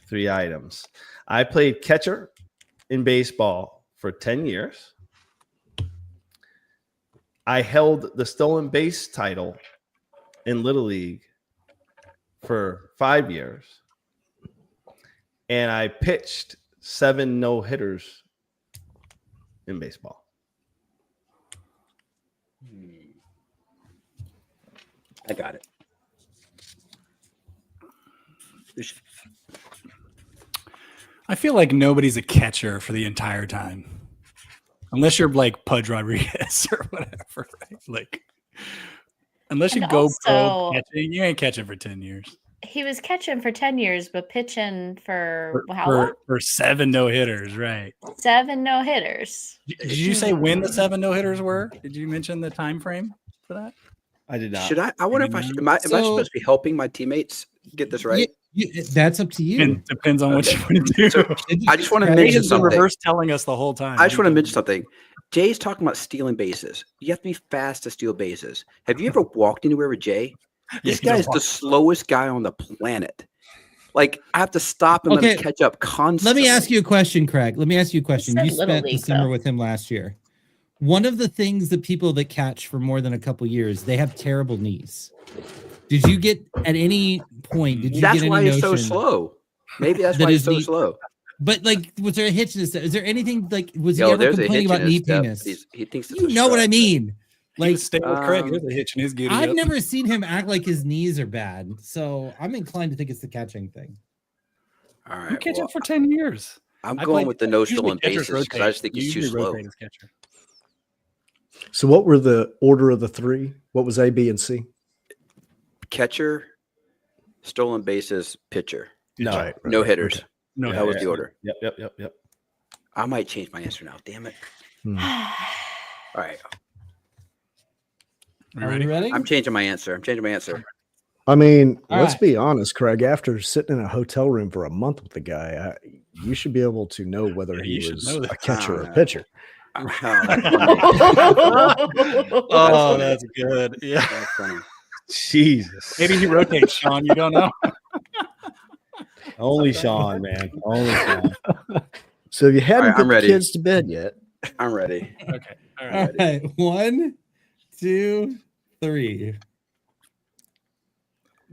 3 items. I played catcher in baseball for 10 years. I held the stolen base title in Little League for 5 years. And I pitched 7 no-hitters in baseball.
I got it.
I feel like nobody's a catcher for the entire time. Unless you're like Pudge Rodriguez or whatever, right? Like, unless you go pro catching, you ain't catching for 10 years.
He was catching for 10 years, but pitching for how long?
For 7 no-hitters, right?
7 no-hitters.
Did you say when the 7 no-hitters were? Did you mention the time frame for that?
I did not.
Should I? I wonder if I should. Am I supposed to be helping my teammates get this right?
That's up to you.
And depends on what you want to do.
So, I just want to
Craig
mention
He's been
something.
reverse telling us the whole time.
I just want to mention something. Jay's talking about stealing bases. You have to be fast to steal bases. Have you ever walked anywhere with Jay? This
Yeah,
guy is the slowest guy on the planet. Like, I have to stop and let
Okay.
him catch up constantly.
Let me ask you a question, Craig. Let me ask you a question.
said
You
Little
spent the
League,
summer
though.
with him last year. One of the things that people that catch for more than a couple years, they have terrible knees. Did you get at any point? Did you
That's
get
why
any
he's so
notion
slow. Maybe that's
that
why he's
his
so
knee-
slow.
But like, was there a hitch in his step? Is there anything like? Was he
Yo,
ever
there's a
complaining
hitch
about
in
knee
his step.
painless?
He thinks it's
You
a
know what I
strut.
mean?
Like,
Like,
staying with Craig, there's a hitch in his giddy
I've
up.
never seen him act like his knees are bad, so I'm inclined to think it's the catching thing.
All
You
right.
catch
Well,
up for 10 years.
I'm
I
going
played-
with the no
usually
stolen
catchers
bases because I just
rotate.
think he's too
Usually
slow.
rotate as catcher.
So what were the order of the three? What was A, B, and C?
Catcher, stolen bases, pitcher.
No,
Right, right,
No
right.
hitters.
Okay.
No,
That was the order.
Yep.
I might change my answer now. Damn it.
Hmm.
All right.
You
Are
ready?
you ready?
I'm changing my answer.
I mean,
All
let's
right.
be honest, Craig. After sitting in a hotel room for a month with the guy, you should be able to know whether
Yeah,
he
you should
was
know that.
a catcher or a
Ah.
pitcher.
Oh, that's funny.
Oh, that's good. Yeah.
That's funny.
Jesus.
Maybe he rotates, Sean. You don't know.
Only Sean, man. Only Sean.
So you hadn't
All right,
put
I'm
the
ready.
kids to bed yet.
I'm ready.
Okay. All
All
right.
right, 1, 2, 3.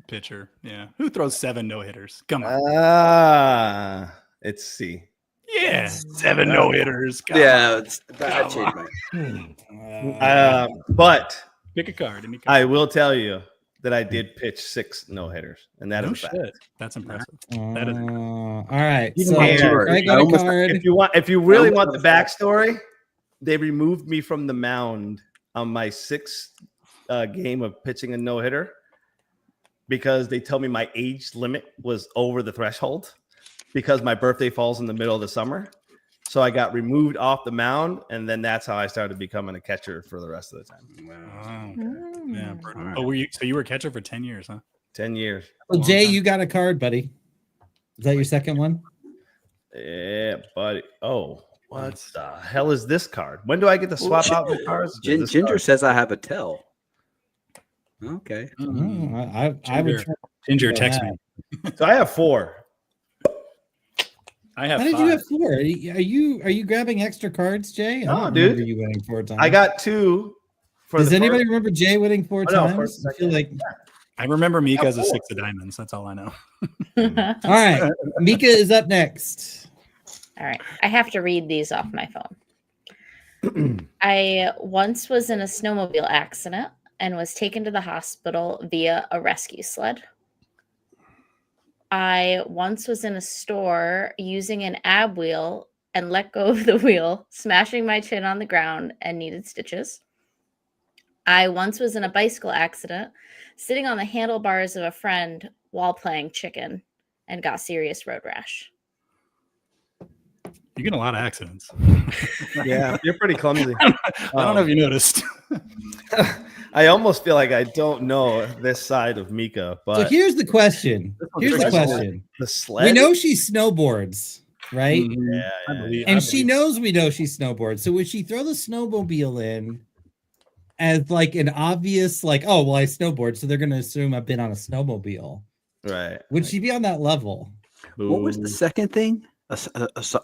Pitcher. Yeah. Who throws 7 no hitters? Come on.
It's C.
Yeah. 7 no hitters.
Yeah, I changed my.
But
Pick a card. Any card.
I will tell you that I did pitch 6 no hitters, and that is
No
a fact.
shit. That's impressive. That is
All right.
Even
So
my
card.
I got a
almost-
card.
If you really want the backstory, they removed me from the mound on my 6th game of pitching a no hitter because they told me my age limit was over the threshold because my birthday falls in the middle of the summer. So I got removed off the mound, and then that's how I started becoming a catcher for the rest of the time.
Oh, yeah.
All right.
Oh, were you? So you were a catcher for 10 years, huh?
10 years.
Well,
long
Jay,
time.
you got a card, buddy. Is that your second one?
Yeah, buddy. Oh, what the hell is this card? When do I get to swap out the cards? This
Ginger
card-
says I have a tell. Okay.
Mm.
I would.
Ginger. Ginger, text me.
So I have 4.
I have
How did
5.
you have 4? Are you grabbing extra cards, Jay?
No,
I don't
dude.
remember you winning 4 times.
I got 2. For
Does
the
anybody
first-
remember Jay winning 4
Oh, no,
times?
first,
I feel
second.
like.
I remember Mika as a
four.
6 of diamonds. That's all I know.
All right, Mika is up next.
All right. I have to read these off my phone. I once was in a snowmobile accident and was taken to the hospital via a rescue sled. I once was in a store using an ab wheel and let go of the wheel, smashing my chin on the ground and needed stitches. I once was in a bicycle accident, sitting on the handlebars of a friend while playing chicken and got serious road rash.
You get a lot of accidents.
Yeah, you're pretty clumsy.
I don't know if you noticed.
I almost feel like I don't know this side of Mika,
So
but
here's the question.
one's
Here's the
tricky.
question.
the sled.
We know she snowboards, right?
Mhm.
Yeah,
I
yeah,
believe-
And
I
she
believe-
knows we know she snowboards. So would she throw the snowmobile in as like an obvious, like, oh, well, I snowboard, so they're going to assume I've been on a snowmobile?
right.
Would she be on that level?
What was the second thing?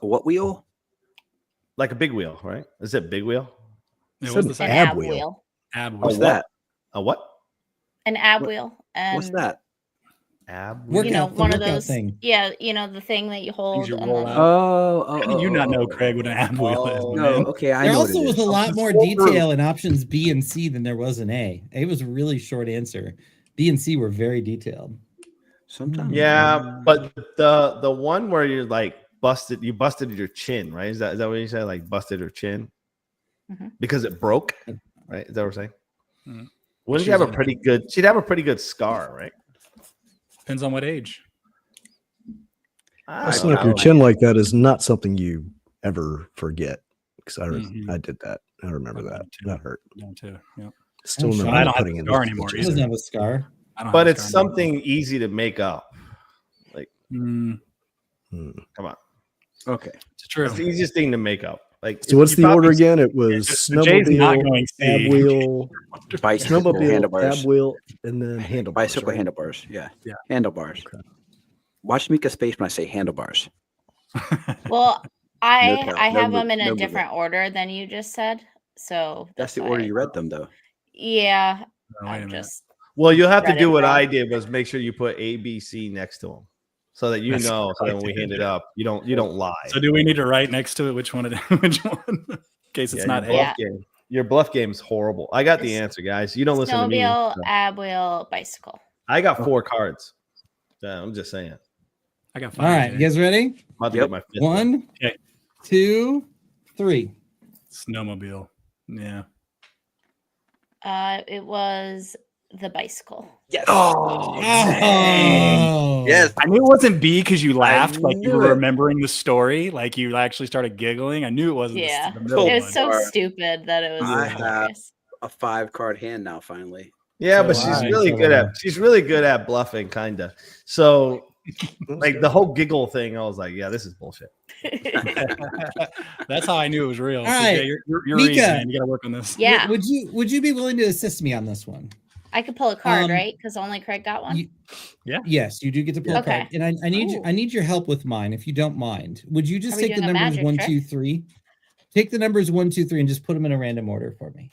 What wheel?
like a big wheel, right? Is it big wheel?
Yeah,
Said
what's the
An
second?
ab
ab
wheel.
wheel.
Ab
What's
wheel.
that?
A what?
An ab
What-
wheel. And
What's that?
Ab
Work-
you know,
Workout- the
one of
workout
those
thing.
Yeah, you know, the thing that you hold
you
and
roll
then
out.
Oh,
How do you not know, Craig, what an ab wheel is?
Oh,
No,
Man?
okay, I
There
know what
also
it
was
is.
a lot more
scroll through.
detail in options B and C than there was in A. A was a really short answer. B and C were very detailed.
Sometimes.
Yeah, but the one where you're like busted your chin, right? Is that what you said? Like busted her chin
Mhm.
because it broke, right? Is that what we're saying?
Mhm.
Wouldn't
She
she have a
was in-
pretty good? She'd have a pretty good scar, right?
Depends on what age.
Busting up your chin like that is not something you ever forget. Because
Mhm.
I did that. I remember that. That hurt.
Mine too. Yeah.
Still
Oh,
remember
I
don't have
putting
a
in
scar
those
anymore
She
stitches.
doesn't have a scar.
I don't
But
have
it's
a scar anymore.
something easy to make up.
Mm,
Come on.
Okay.
it's true.
It's the easiest thing to make up. Like,
So what's
you
the order
probably-
again? It was
So Jay's not
snowmobile,
going C.
ab wheel,
Bicycle
snowmobile,
handlebars.
ab wheel, and then handlebars.
Bicycle
right?
handlebars. Yeah.
Yeah.
Handlebars.
Okay.
Watch Mika's face when I say handlebars.
Well,
No
I
doubt.
I
No
have
move-
them in
no
a
movement.
different order than you just said. So
That's the
why-
order you read them, though.
Yeah,
Oh, wait a
I'm
minute.
just
Well, you'll have to
Read it
do what
wrong.
I did was make sure you put A, B, C next to them, so that you
That's
know. So
what I
then when we
did.
hand it up, you don't lie.
So do we need to write next to it which one? Which one? In case it's
Yeah,
not
your
A.
bluff game. Your bluff game's horrible. I got the
It's
answer, guys. You don't listen to me.
snowmobile,
so.
ab wheel, bicycle.
I got 4 cards. Yeah, I'm just saying.
I got
All
5.
right, you guys ready?
I'm about to
Yep.
get my 5th one.
1,
Okay.
2, 3.
Snowmobile. Yeah.
It was the bicycle.
Yes.
Oh,
Yes.
I knew it wasn't B because you laughed like you
knew
were
it.
remembering the story, like you actually started giggling. I knew it wasn't.
Yeah.
The middle
It was
one.
so
Or-
stupid that it was
I have-
hilarious.
A 5-card hand now, finally.
Yeah,
So
but she's
I-
really good at bluffing, kinda. So like the whole giggle thing, I was like, yeah, this is bullshit.
That's how I knew it was real.
All
So,
right,
yeah, you're
Mika.
easy, man. You got to work on this.
Yeah,
Would you be willing to assist me on this one?
I could pull a card,
Um,
right? Because only Craig got one.
You-
Yeah.
Yes, you do get to pull a
Okay.
card, and I need
Ooh.
I need your help with mine, if you don't mind. Would you just
Are we
take the
doing a
numbers
magic
1,
trick?
2, 3? Take the numbers 1, 2, 3, and just put them in a random order for me,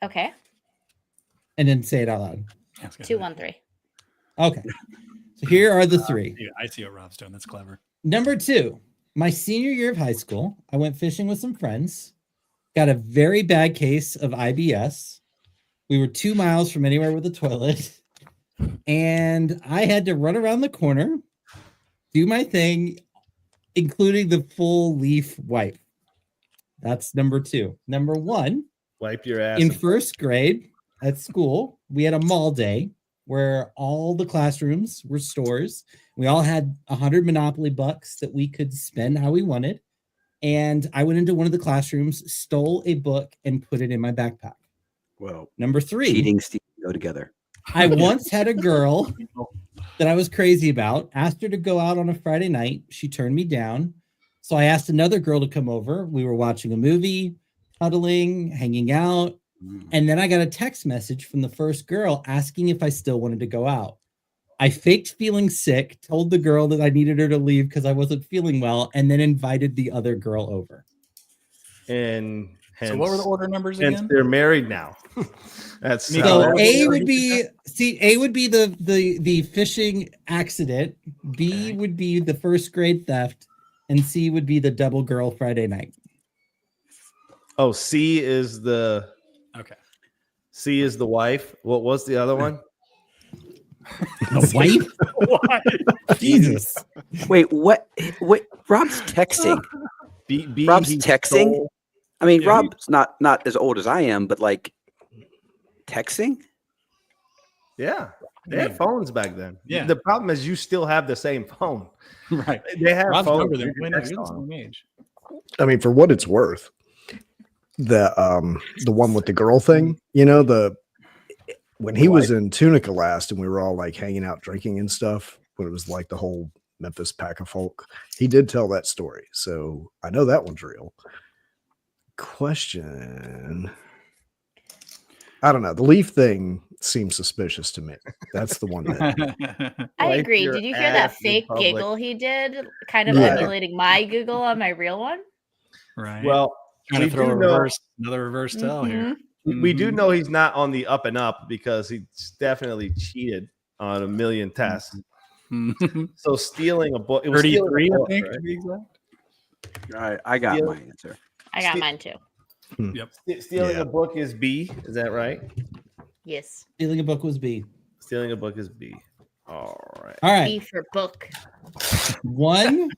Okay,
and then say it out loud.
Yeah, it's good.
2, 1, 3.
Okay. So here are the 3.
Yeah, I see what Rob's doing. That's clever.
Number 2, my senior year of high school, I went fishing with some friends, got a very bad case of IBS. We were 2 miles from anywhere with a toilet, and I had to run around the corner, do my thing, including the full leaf wipe. That's number 2. Number 1,
Wipe your ass.
in first grade at school, we had a mall day where all the classrooms were stores. We all had 100 Monopoly bucks that we could spend how we wanted. And I went into one of the classrooms, stole a book, and put it in my backpack.
Well,
Number 3,
cheating, stealing go together.
I once had a girl that I was crazy about, asked her to go out on a Friday night. She turned me down. So I asked another girl to come over. We were watching a movie, huddling, hanging out. And then I got a text message from the first girl asking if I still wanted to go out. I faked feeling sick, told the girl that I needed her to leave because I wasn't feeling well, and then invited the other girl over.
And hence,
So what were the order numbers
hence
again?
they're married now. That's
So
So
that's
A
what
would
you
be A would be the fishing accident, B would be the first grade theft, and C would be the double girl Friday night.
Oh, C is the
Okay.
C is the wife. What was the other one?
The wife?
Why?
Jesus.
Wait, what? Wait, Rob's texting.
B,
Rob's
he
texting?
stole-
I mean,
Yeah,
Rob's not as old as I am, but like texting.
Yeah, they had phones back then.
Yeah.
The problem is you still have the same phone.
Right.
They have
Rob's
phones.
younger than
You can
when
text
you're the
on them.
same age.
I mean, for what it's worth, the one with the girl thing, you know, when he was in Tunica last and we were all like hanging out drinking and stuff, when it was like the whole Memphis pack of folk, he did tell that story. So I know that one's real. Question. I don't know. The leaf thing seems suspicious to me. That's the one that
I
Wipe
agree.
your
Did you hear that
ass in
fake
public.
giggle he did? Kind of
Yeah.
emulating my giggle on my real one.
Right.
Well,
trying
we
to throw
do
a
know-
reverse, another reverse tell here.
we do
Mhm.
know he's not on the up and up because he's definitely cheated on a million tests.
Mhm.
So stealing a book, it was stealing a
33, I
book,
think.
right?
To be exact.
All right, I got
Yeah.
my answer.
I got
Ste-
mine too.
Stealing
Yeah.
a book is B. Is that right?
Yes.
stealing a book was B.
Stealing a book is B. All right.
All right.
B for book.
1,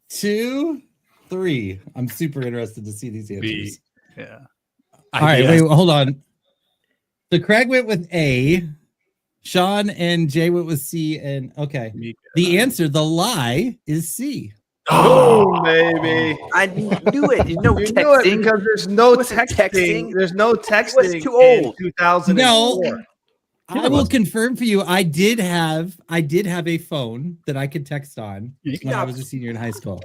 2, 3. I'm super interested to see these answers.
B. Yeah.
All right,
IBS.
wait, hold on. So Craig went with A, Sean and Jay went with C, and okay.
Mika.
The answer, the lie, is C.
Oh, baby.
I knew it. No
You knew it
texting.
because there's no
Wasn't
texting.
texting.
There's no texting.
too old.
In 2004.
I will confirm for you. I did have a phone that I could text on when I was a senior in high school.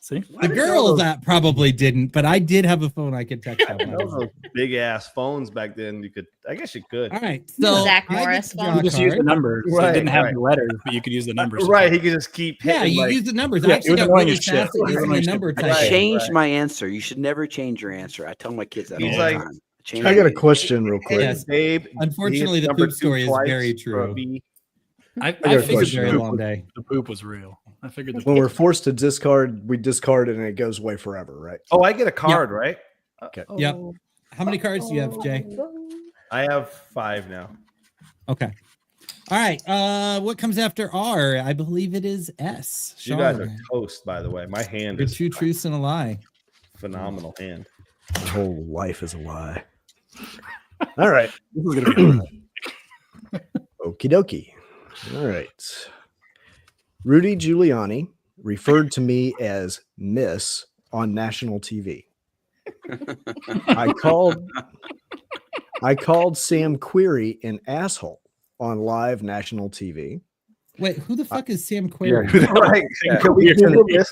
See,
The girl that probably didn't, but I did have a phone I could text on.
Those big ass phones back then. I guess you could.
All right, so
Zach
I get
Morris
to
phone.
draw
you
a
just use the
card.
numbers. So it didn't have the letters, but you could use the numbers.
Right, he could just keep.
Yeah,
hitting,
you
like,
use the numbers.
Yeah,
I
it
actually
was
got
annoying
really
as shit.
fast at
It was
using the
annoying
number
shit.
I
type.
changed my answer. You should never change your answer. I tell my kids that
He's
all
like-
the time. Change
I got a
it.
question real quick.
Yes.
Babe.
Unfortunately,
he hit
the
number
poop
two
story is
twice
very
for a
true.
B.
I
got a
figured
question.
Very
the
long
poop,
day.
the poop was real. I figured the
When
poop
we're forced to discard, we discard it and it goes away forever, right?
Oh, I get a card, right?
Okay.
Yep. How many cards do you have, Jay?
I have 5 now.
Okay. All right. What comes after R? I believe it is S.
You guys
Sean.
are toast, by the way. My hand
Your
is
2 truths and a lie.
phenomenal hand.
My whole life is a lie. All right.
This is gonna be
Okie dokie. All right. Rudy Giuliani referred to me as Miss on national TV. I called Sam Query an asshole on live national TV.
Wait, who the fuck is Sam Query?
Right. Can we Google this?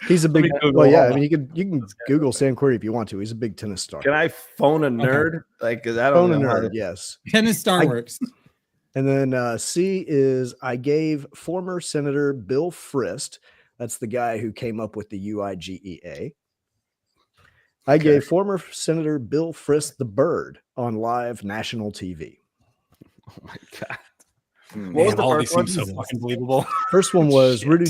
He's a big.
Let me Google
Well, yeah.
all
I mean, you can Google Sam Query if you want to. He's a big tennis star.
Can I phone a nerd? Like, cause I don't
Phone a
know. how
nerd,
to-
yes.
Tennis Star Works.
And then C is I gave former Senator Bill Frist, that's the guy who came up with the UIGEA. I gave former Senator Bill Frist the bird on live national TV.
Oh my god.
What was the
all
first
these
one?
seems
So
so
fucking believable.
First one was Rudy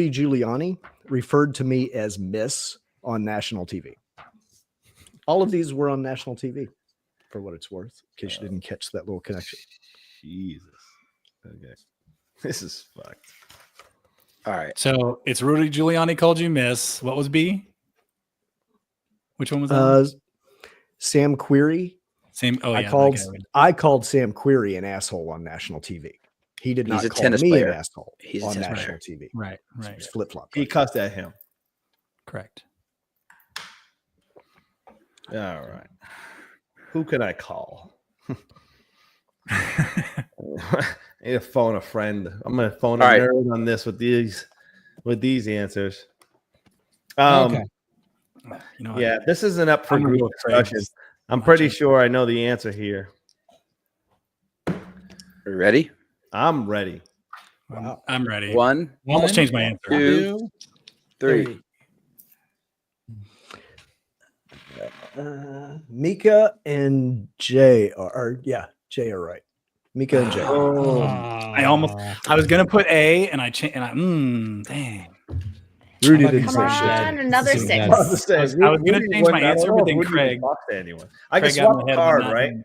Giuliani referred to me as Miss on national TV. All of these were on national TV, for what it's worth, in case you didn't catch that little connection.
Jesus. Okay. This is fucked.
All right.
So it's Rudy Giuliani called you Miss. What was B? Which one was that?
Sam Query.
Same. Oh, yeah.
I called Sam Query an asshole on national TV. He did not
He's a
call
tennis
me
player.
an asshole
He's a
on
tennis
national TV.
Right. Right.
Flip flop.
He cussed at him.
Correct.
All right. Who can I call? I need to phone a friend. I'm gonna phone a
All right.
nerd on this with these answers.
Okay.
You know,
Yeah, this isn't up for
I'm gonna
group
go with Craig.
discussion. I'm pretty sure I know the answer here.
Are you ready?
I'm ready.
I'm ready.
One,
Almost changed my answer.
two, three.
Mika and Jay Jay are right. Mika and Jay.
I was gonna put A, and I changed. Dang.
Rudy
Come
didn't
Come
say shit.
on, another
This is
6.
bad.
I was
gonna change my answer, but then Craig-
to anyone. I can
Craig got
swap
in my
a
head,
card,
but not
right?
him.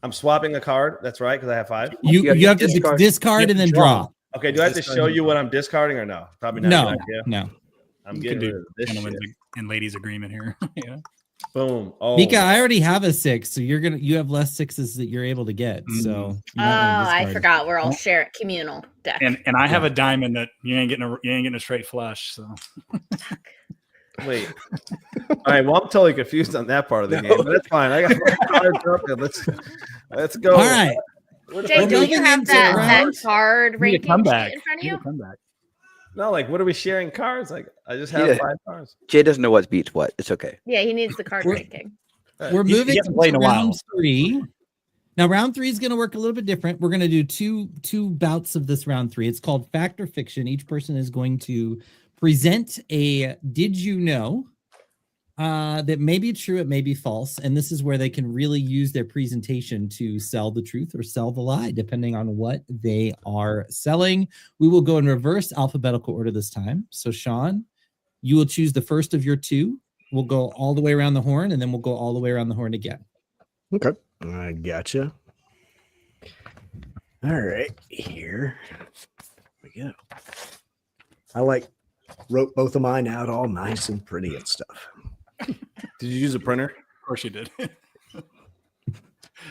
I'm swapping a card. That's right, because I have 5.
You
You
have to
discard.
discard and then draw.
Okay, do I have to show you what I'm discarding or no? Probably not.
No,
a good idea.
no.
I'm
You
getting
could
rid
do
of this
gentlemen's
shit.
and ladies agreement here. Yeah.
Boom. Oh,
Mika, I already have a 6, so you have less 6s that you're able to get. So you
Oh,
might wanna
I
discard.
forgot. We're all sharing communal deck.
And I have a diamond that you ain't getting a straight flush. So
wait. All right. Well, I'm totally confused on that part of the game, but that's fine. I got my cards up there. Let's go.
All right.
Jay, do
moving
you have
into
that
rounds.
card
Need a
ranking
comeback.
sheet in front of
Need a
you?
comeback.
No, like, what are we sharing cards? Like, I just have
Yeah.
5 cards.
Jay doesn't know what beats what. It's okay.
Yeah, he needs the card
We're-
ranking.
We're
You
moving
haven't played in
to
a while.
round 3. Now, round 3 is going to work a little bit different. We're going to do two bouts of this round 3. It's called Fact or Fiction. Each person is going to present a did you know that may be true, it may be false. And this is where they can really use their presentation to sell the truth or sell the lie, depending on what they are selling. We will go in reverse alphabetical order this time. So, Sean, you will choose the first of your 2. We'll go all the way around the horn, and then we'll go all the way around the horn again.
Okay. I gotcha. All right. Here we go. I wrote both of mine out all nice and pretty and stuff.
Did you use a printer?
Of course you did.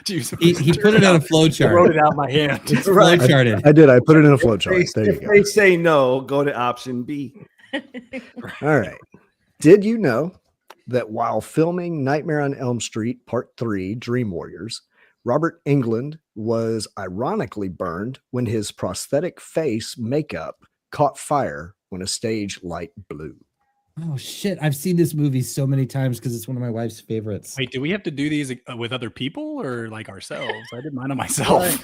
Jeez,
He put it on a flow
I
chart.
wrote it out in my hand.
It's flow charted.
I did. I put it in a flow chart.
If
There you
they
go.
say no, go to option B.
All right. Did you know that while filming Nightmare on Elm Street Part 3 Dream Warriors, Robert Englund was ironically burned when his prosthetic face makeup caught fire when a stage light blew.
Oh shit! I've seen this movie so many times because it's one of my wife's favorites.
Wait, do we have to do these with other people or like ourselves? I did mine on myself.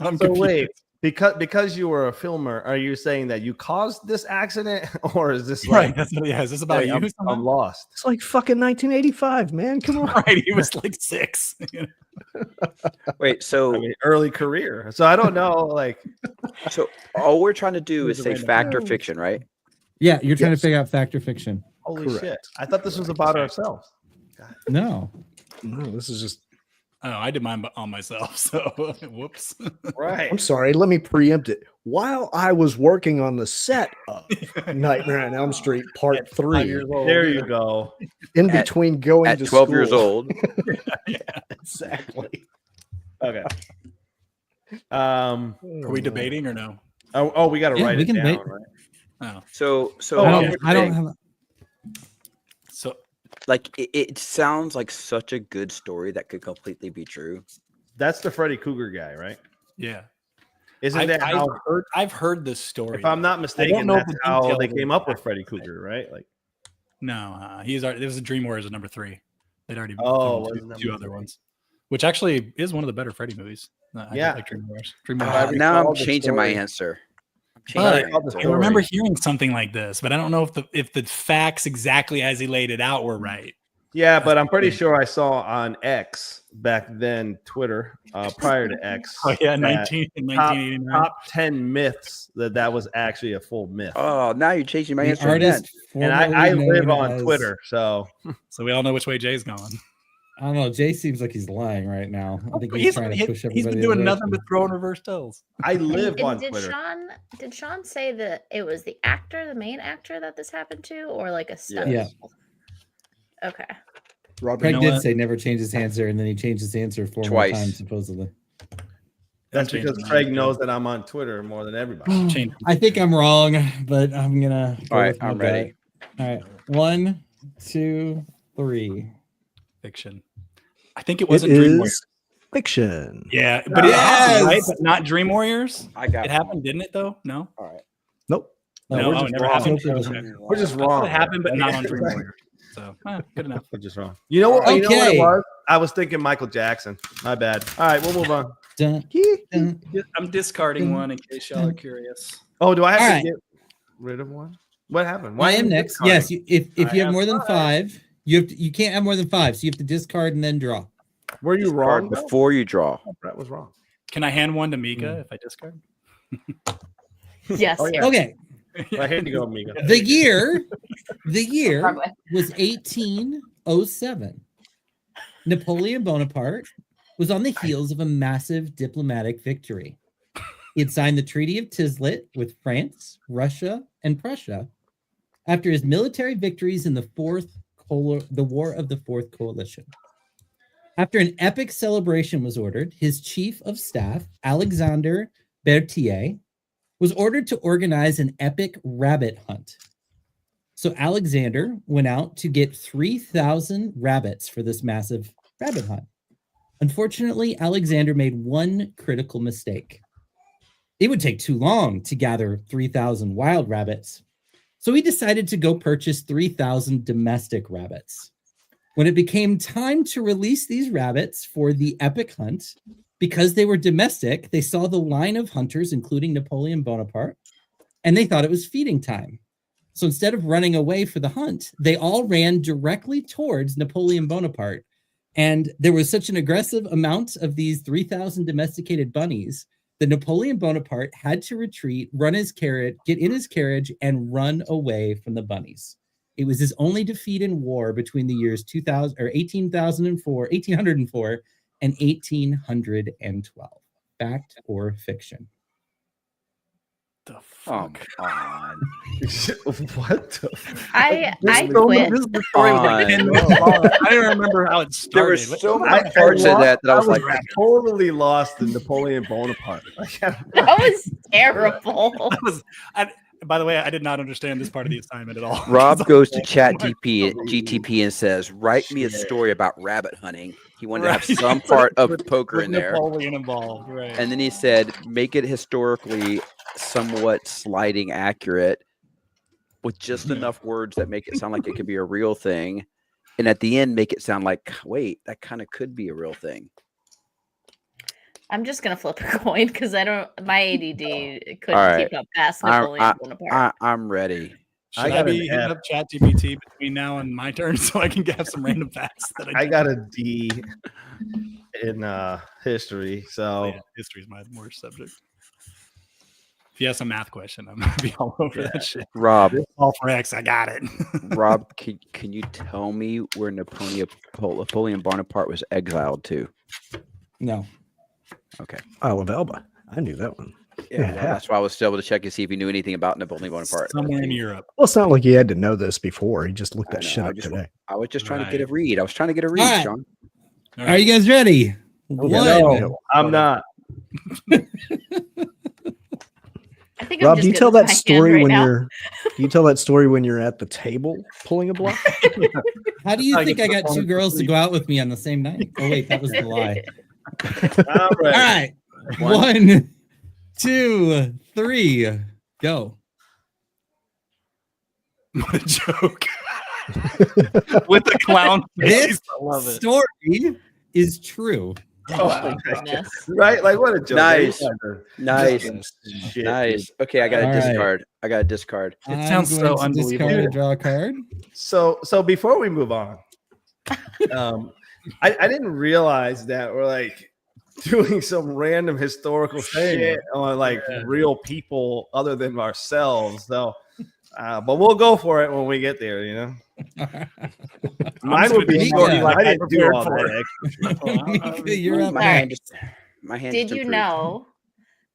I'm
So
confused.
wait, because you were a filmer, are you saying that you caused this accident, or is this
Right?
like?
That's what, yeah. Is this about you?
I'm
somehow?
lost.
It's like fucking 1985, man. Come on.
Right. He was like 6. You know?
Wait, so
I mean, early career. So I don't know. Like,
so all we're trying to do
It was
is
a
say
random
fact or
thing.
fiction, right?
Yeah, you're trying
Yes.
to figure out fact or fiction.
holy
Correct.
shit! I thought this was about ourselves.
No.
No, this is just.
Oh, I did mine on myself. So whoops.
Right.
I'm sorry. Let me preempt it. While I was working on the set of Nightmare on Elm Street Part 3,
There you go.
in
At-
between going
At
to
12 years
school.
old.
Exactly.
Okay.
Are we debating or no?
Oh, we got to
Yeah,
write
we
it
can
down,
debate.
right?
Oh,
So
Oh,
I
okay.
don't. I don't have.
so
like it sounds like such a good story that could completely be true.
That's the Freddy Krueger guy, right?
yeah.
Isn't
I've-
that how?
I've heard this story.
If I'm not mistaken,
know
that's
the
how
details
they
of
came
it.
up with Freddy Krueger, right? Like,
No, he's already. There was a Dream Warriors at number 3. They'd already
Oh,
done
was
two
number
other
3.
ones, which actually is one of the better Freddy movies. I do
Yeah.
like Dream Warriors. Dream
I
Warriors.
Now
recall
I'm
the
changing my
story.
answer.
But
recall the
I
story.
remember hearing something like this, but I don't know if the facts exactly as he laid it out were right.
Yeah, but I'm pretty sure I saw on X back then, Twitter, prior to X.
Oh yeah,
that
1989.
top 10 myths that was actually a full myth.
Oh, now you're changing my
The
answer again.
artist
And I
formerly
live
known
on
as-
Twitter, so
So we all know which way Jay's going.
I don't know. Jay seems like he's lying right now. I think he's
He's
trying to push everybody.
been
the
doing
other
nothing
way.
but throwing reverse tells.
I live
And
on
did
Twitter.
Sean say that it was the actor, the main actor that this happened to, or like a stunt?
Yeah.
Okay.
Robert,
Craig
know
did
what?
say never change his answer, and then he changed his answer 4 more
Twice.
times supposedly.
That's
I'm
because
changing
Craig
mine.
knows that I'm on Twitter more than everybody.
Change.
I think I'm wrong, but I'm gonna. Go
All right,
with my
I'm
gut.
ready.
All right, 1, 2, 3.
Fiction. I think it
it
wasn't Dream Warriors.
is fiction.
Yeah, but it happened, right?
Yes!
But not Dream Warriors.
I got
It happened, didn't it? Though no.
All right.
Nope.
No,
we're
oh, it
just
never
wrong.
happened.
Nope, it
Okay.
We're just
I thought
wrong.
It happened, but not on Dream Warriors. So good enough.
We're just wrong. You know what? You know what
Okay.
it was? I was thinking Michael Jackson. My bad. All right, we'll move on.
Dun, dun.
I'm discarding one in case y'all are curious.
Oh, do I have
All
to
right.
get rid of one? What happened?
I
are
am
you
next.
discarding?
Yes, if
I
you have
have
more than
5.
5, you can't have more than 5, so you have to discard and then draw.
Were you wrong? though?
Before you draw.
Brett was wrong.
Can I hand one to Mika if I discard?
Yes.
Oh, yeah.
Okay,
Right, here you go, Mika.
the year
Probably.
was 1807. Napoleon Bonaparte was on the heels of a massive diplomatic victory. He had signed the Treaty of Tislet with France, Russia, and Prussia after his military victories in the War of the Fourth Coalition. After an epic celebration was ordered, his chief of staff, Alexander Berthier, was ordered to organize an epic rabbit hunt. So Alexander went out to get 3,000 rabbits for this massive rabbit hunt. Unfortunately, Alexander made one critical mistake. It would take too long to gather 3,000 wild rabbits. So he decided to go purchase 3,000 domestic rabbits. When it became time to release these rabbits for the epic hunt, because they were domestic, they saw the line of hunters, including Napoleon Bonaparte, and they thought it was feeding time. So instead of running away for the hunt, they all ran directly towards Napoleon Bonaparte. And there was such an aggressive amount of these 3,000 domesticated bunnies that Napoleon Bonaparte had to retreat, run his carriage, get in his carriage, and run away from the bunnies. It was his only defeat in war between the years 1804 and 1812. Fact or fiction?
The
Come
fuck?
on.
What the?
I
This
quit.
the story was like 10 minutes long. I don't remember how it started.
There were so
I-
many parts of that I was like,
totally lost in Napoleon Bonaparte. Like,
That was terrible.
That was By the way, I did not understand this part of the assignment at all.
Rob goes to Chat GTP and says, "Write me a story about rabbit hunting." He wanted to have some part of poker
with
in there,
Napoleon involved, right?
and then he said, "Make it historically somewhat sliding accurate, with just enough words that make it sound like it could be a real thing, and at the end make it sound like, wait, that kind of could be a real thing."
I'm just gonna flip a coin because I don't. My ADD couldn't
All right.
keep up past Napoleon Bonaparte.
I'm ready.
Should
I
I
got
be
an
hitting up ChatGPT between now and my turn so I can have some random facts that
I got a D in history, so
yeah, history is my worst subject. If you have some math question, I'm gonna be all over that shit.
Rob,
All for X, I got it.
Rob, can you tell me where Napoleon Bonaparte was exiled to?
No.
Okay.
Isle of Elba. I knew that one.
Yeah, well, that's why I was able to check to see if he knew anything about Napoleon Bonaparte.
Somewhere in Europe.
Well, it's not like he had to know this before. He just looked
I
that
know,
shit
I
up
just-
today.
I was just trying to get a
Right.
read. I was trying to get a read,
All right.
Sean.
All
Are you guys ready?
no, I'm not.
I think I'm
Rob,
just
do you
good
tell
with
that
my hand
story
right
when
now.
you're? Do you tell that story when you're at the table pulling a bluff?
How do you
I
think
get
I
the
got two
phone
girls to
asleep.
go out with me on the same night? Oh wait, that was the lie.
I'm
All
ready.
right. One, 2, 3, go.
What a joke. With the clown
This
face. I love it.
story is true.
Oh my goodness.
Right? Like what a joke.
Nice.
You guys are
Nice.
just shit,
Nice. Okay, I got to
All right.
discard. I got to discard.
It sounds
I'm
so
going to discard
unbelievable.
and draw a card.
dude. So before we move on, I didn't realize that we're like doing some random historical shit on like real people other than ourselves. So, but we'll go for it when we get there. You know, mine would be
Mika.
short.
Like
I didn't do
prepared
all
for
that extra.
Mika, you're up.
My
All right.
hand just, my hand
Did
just
you
improved.
know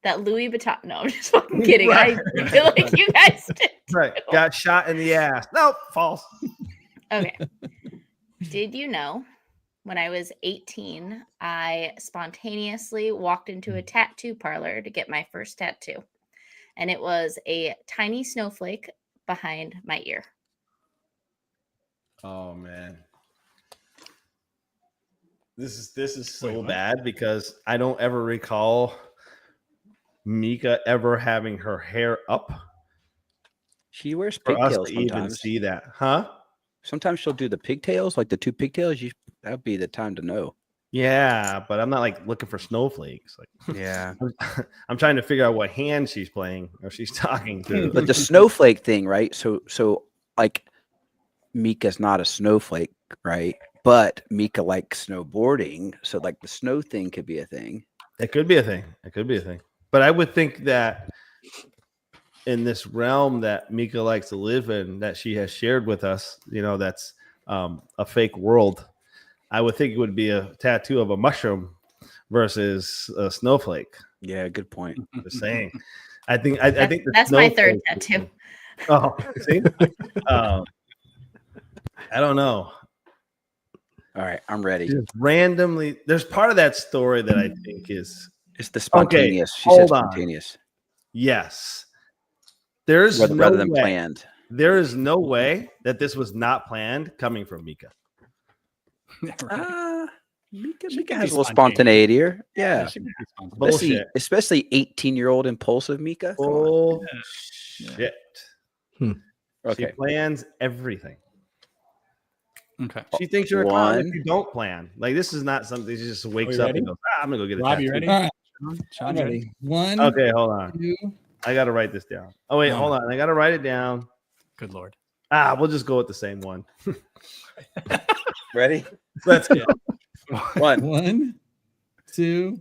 that Louis Vuitton? No, I'm just fucking kidding. I feel like you guys did.
Right, got shot in the ass. Nope, false.
Okay. Did you know when I was 18, I spontaneously walked into a tattoo parlor to get my first tattoo? And it was a tiny snowflake behind my ear.
Oh man. This is so
Wait, what?
bad because I don't ever recall Mika ever having her hair up
She wears
for us
pigtails
to even
sometimes.
see that. Huh?
Sometimes she'll do the pigtails, like the two pigtails. That would be the time to know.
Yeah, but I'm not like looking for snowflakes. Like
Yeah.
I'm trying to figure out what hand she's playing or she's talking to.
But the snowflake thing, right? So like Mika's not a snowflake, right? But Mika likes snowboarding, so like the snow thing could be a thing.
It could be a thing. It could be a thing. But I would think that in this realm that Mika likes to live in, that she has shared with us, you know, that's a fake world. I would think it would be a tattoo of a mushroom versus a snowflake.
Yeah, good point.
Just saying. I think the
That's my third
snowflake-
tattoo.
Oh, see, I don't know.
All right, I'm ready.
Just randomly, there's part of that story that I think is
It's the spontaneous. She
hold
said
on.
spontaneous,
yes. There's
rather
no
than
way.
planned.
There is no way that this was not planned coming from Mika.
Right.
Mika
She
Mika
can
has
be
a little
spontaneous.
spontaneity here. Yeah.
she can be spontaneous.
Bullshit.
Especially 18-year-old impulsive Mika. Come on.
Oh
Yeah.
shit!
Okay.
She plans everything.
Okay.
She thinks you're a clown if
One.
you don't plan. Like this is not something she just wakes
you
up
ready?
and goes, I'm gonna go get a
Rob, you
tattoo."
ready?
All right.
Sean,
I'm
you
ready. 1,
Okay, hold on.
2.
I gotta write this down. Oh wait,
Oh.
hold on. I gotta write it down.
Good Lord.
We'll just go with the same one.
Ready?
Let's go.
One.
1, 2,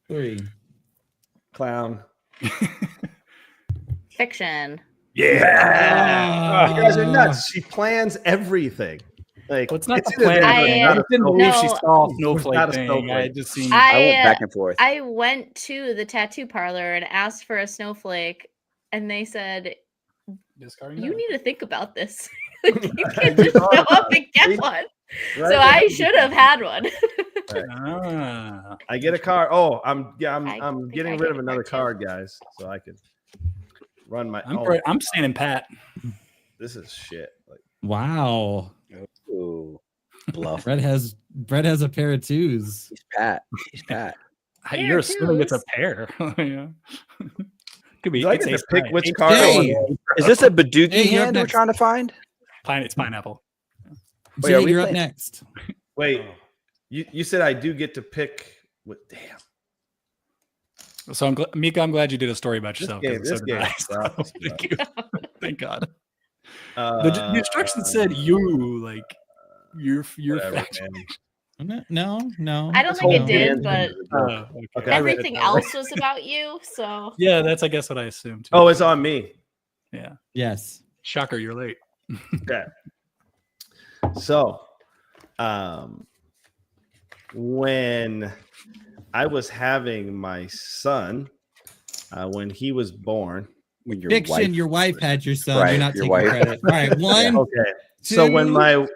3.
Clown.
Fiction.
Yeah. You guys are nuts. She plans everything. Like
Well, it's not the
either
plan.
that or
I-
not
I
a
just didn't believe she
No.
saw a
Not
snowflake
a
thing.
snowflake.
I just seen.
I went
I
back and forth.
I went to the tattoo parlor and asked for a snowflake, and they said,
discarding
"You
that.
need to think about this. Like, you can't just show up and get one." So I should have had one.
Ah.
I get a card. Oh, I'm
I
getting
think I
rid
get
of
a
another
card,
card, guys, so I can run my.
I'm standing pat.
This is shit. Like,
Wow.
Ooh, bluff.
Brett has a pair of twos.
He's Pat. He's Pat.
You're assuming it's a pair. Yeah. Could be.
do I
It's
get to
ace
pick
high.
which
Ace
card? I
Jay.
want?
Is this a Badoogie
Hey, you're up
hand we're
next.
trying to find?
It's pineapple.
Wait,
Jay,
are we
you're up
playing-
next.
Wait, you said I do get to pick. What? Damn.
So Mika, I'm glad you did a story about
This
yourself.
game-
'cause so
this
did I.
game sucks,
So thank you. Thank God.
Uh,
The instructions said you like your
whatever,
faction.
man.
No.
I don't
This
think
whole
it did,
band
but
is a joke. Okay.
I read it
everything
that way.
else was about you. So
Yeah, that's I guess what I assumed. Too.
Oh, it's on me.
Yeah.
Yes.
Shocker, you're late.
Okay. So, when I was having my son, when he was born.
When your
Fiction,
wife,
your wife had your son.
Right,
You're not
your
taking
wife.
credit. All right, one.
Okay. So when
two.
my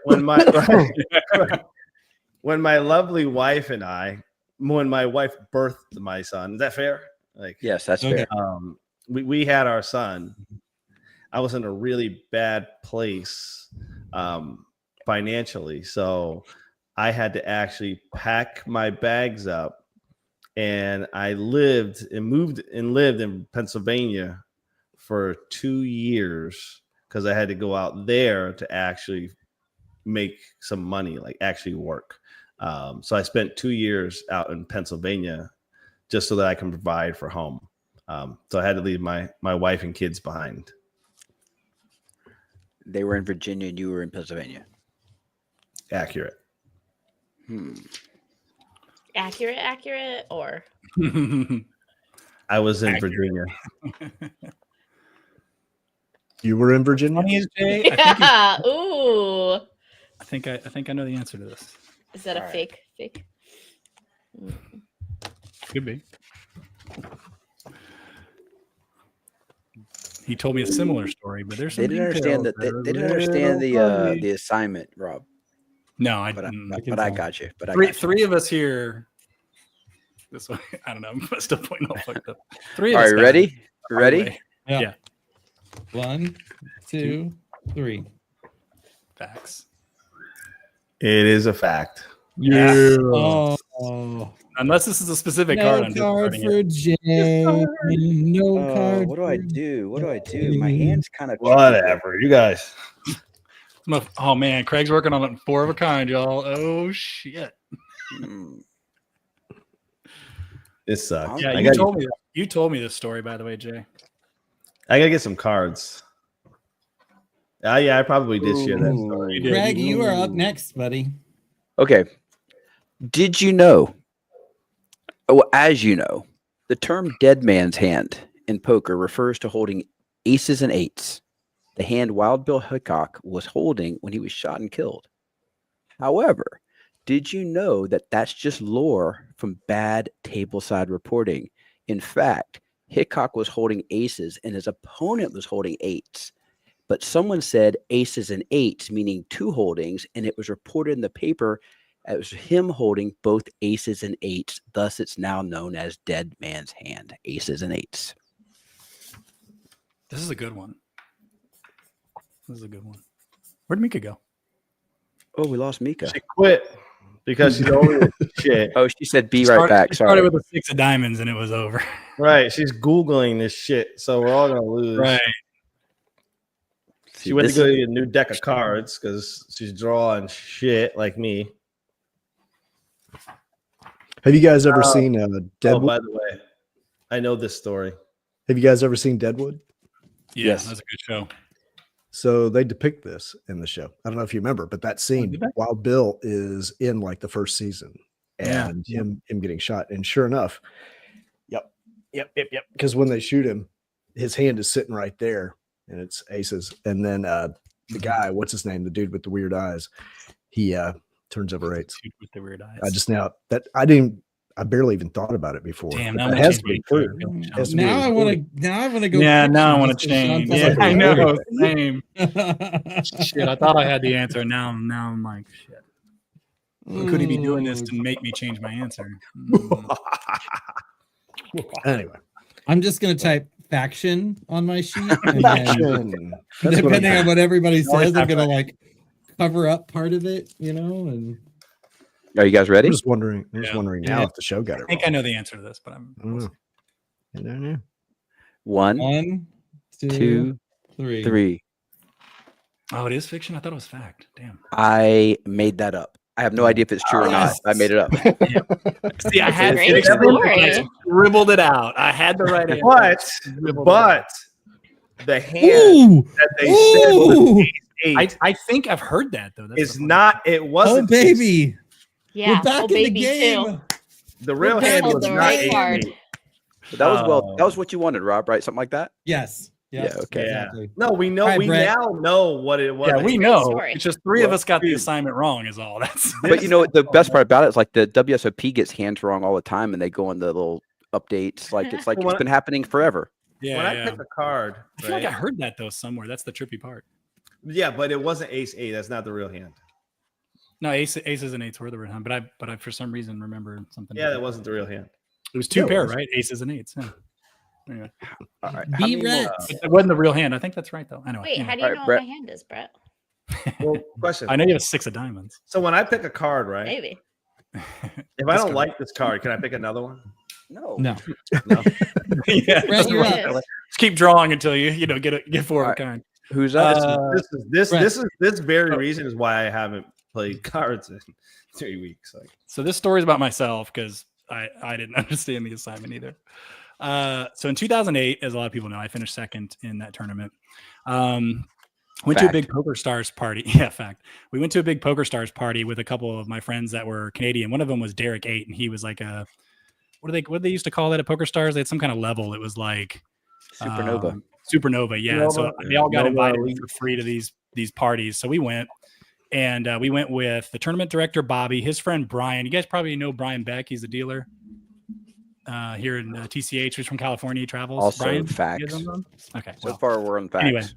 when my lovely wife and I, when my wife birthed my son, is that fair? Like,
yes, that's
Okay.
fair.
we had our son. I was in a really bad place financially, so I had to actually pack my bags up, and I lived in Pennsylvania for 2 years because I had to go out there to actually make some money, like actually work. So I spent 2 years out in Pennsylvania just so that I can provide for home. So I had to leave my wife and kids behind.
They were in Virginia and you were in Pennsylvania.
Accurate.
accurate, or
I was in Virginia.
You were in Virginia?
Funny is, Jay,
yeah. Ooh,
I think I know the answer to this.
is that a
All right.
fake? Mm.
Could be. He told me a similar story, but there's some
They didn't understand
details
that.
are
They didn't
a
understand
little funny.
the assignment, Rob.
No, I
But I,
didn't.
but I got you. But I
Three,
got you.
three of us here. This way, I don't know. I'm still pointing all fucked up. Three of
All
us.
right,
got
ready?
it.
You ready?
Anyway, Yeah.
1, 2, 3.
Facts.
It is a fact.
Yeah.
Oh,
Unless this is a specific
no
card, I'm
card
discarding
for
it.
Jay. No
Oh,
card.
what do I
for
do? What do I do?
Jay.
My hand's kind of
Whatever, you guys.
Oh man, Craig's working on it 4 of a kind, y'all. Oh shit.
It sucks.
Yeah,
I
you told me this story, by the way, Jay.
gotta get some cards. Yeah, I probably did share that story.
You did.
Greg, you are up next, buddy.
Okay. Did you know? Oh, as you know, the term dead man's hand in poker refers to holding aces and eights, the hand Wild Bill Hickok was holding when he was shot and killed. However, did you know that that's just lore from bad tableside reporting? In fact, Hickok was holding aces and his opponent was holding eights. But someone said aces and eights, meaning 2 holdings, and it was reported in the paper as him holding both aces and eights. Thus, it's now known as dead man's hand, aces and eights.
This is a good one. This is a good one. Where'd Mika go?
Oh, we lost Mika.
She quit because she's over shit.
Oh, she said, be right back.
She started
Sorry.
with a 6 of diamonds and it was over.
Right. She's Googling this shit. So we're all gonna lose.
Right.
She went to
This
go
is-
get a new deck of cards because she's drawing shit like me.
Have you guys ever seen
Oh,
Deadwood?
by the way, I know this story.
Have you guys ever seen Deadwood?
Yeah,
Yes.
that's a good show.
So they depict this in the show. I don't know if you remember, but that scene,
did they?
Wild Bill is in like the first season,
Yeah.
and him getting shot. And sure enough, yep. Because when they shoot him, his hand is sitting right there, and it's aces. And then the guy, what's his name, the dude with the weird eyes, he turns over eights.
Dude with the weird eyes.
I just now that I barely even thought about it before.
Damn,
but
now
that
I'm
has to
changing
be
my
true.
feeling.
Has to be
Now I want
recorded.
to. Now I want to go.
Yeah, now I
fiction
want to
just so Sean
change.
tells
Yeah,
us
I
the
know.
story.
Same. Shit, I thought I had the answer. Now I'm like, shit. Could he be doing this to make me change my answer?
Anyway,
I'm just gonna type faction on my sheet. And then,
Faction. That's what
depending on what everybody
always
says, I'm
have
gonna like cover up part of it, And
Are you guys ready?
I'm just wondering. I'm just
Yeah.
wondering now if the show got it
I think I know the answer to this, but I'm.
I don't know. I don't know.
1,
1, 2,
2,
3.
3.
Oh, it is fiction. I thought it was fact. Damn.
I made that up. I have no idea if it's true or not.
Yes.
I made it up.
See, I had
Great
fiction,
story.
and I scribbled it out. I had the right answer.
But the hand
Ooh,
that they said
ooh.
was ace 8
I think I've heard that though. That's
is
the funny
not. It
Oh
wasn't.
baby,
Yeah,
we're back
oh,
in the
baby
game.
too.
The real
We're
hand
back
was
the
not
right
ace
card.
8.
But that was that was what you wanted, Rob, right? Something like that?
Yes.
Yeah, okay.
Yeah.
Exactly.
No, we know.
All right,
we
Brett.
now know what it was.
Yeah, we
Great
know.
story.
It's just three of
Well,
us got the
dude.
assignment wrong. Is all. That's.
But you know what the best part about it is like the WSOP gets hands wrong all the time and they go on the little updates. Like it's
Well,
been happening forever.
Yeah.
when I
yeah.
pick a card,
I feel like I
right?
heard that though somewhere. That's the trippy part.
Yeah, but it wasn't ace 8. That's not the real hand.
No, aces and eights were the real hand, but I for some reason remember something.
Yeah, that
different.
wasn't the real hand.
It was two
Yeah, it
pair,
was.
right? Aces and eights. Yeah. Anyway,
All right.
Be Brett.
it wasn't the real hand. I think that's right though. Anyway,
Wait,
anyway.
how do you
All right,
know what
Brett.
my hand is, Brett?
Well, question.
I know you have a 6 of diamonds.
So when I pick a card, right?
Maybe.
If I
This
don't
card.
like this card, can I pick another one?
No.
No.
No.
Yeah.
Brett, you're
up.
Just keep drawing until you get 4 of a
All right.
kind.
Who's up?
This very reason is why I haven't played cards in 3 weeks. Like,
So this story is about myself because I didn't understand the assignment either. So in 2008, as a lot of people know, I finished second in that tournament. Went to a
Fact.
big Poker Stars party. Yeah, fact. We went to a big Poker Stars party with a couple of my friends that were Canadian. One of them was Derek 8, and he was like a what do they used to call that at Poker Stars? They had some kind of level. It was like
Supernova.
Supernova, yeah.
Nova,
So they all got
Nova
invited
Elite.
for free to these parties. So we went, and we went with the tournament director Bobby, his friend Brian. You guys probably know Brian Beck. He's a dealer here in TCH. He's from California. He travels.
Also
Brian, you
facts.
guys know him? Okay.
So
well,
far we're on facts.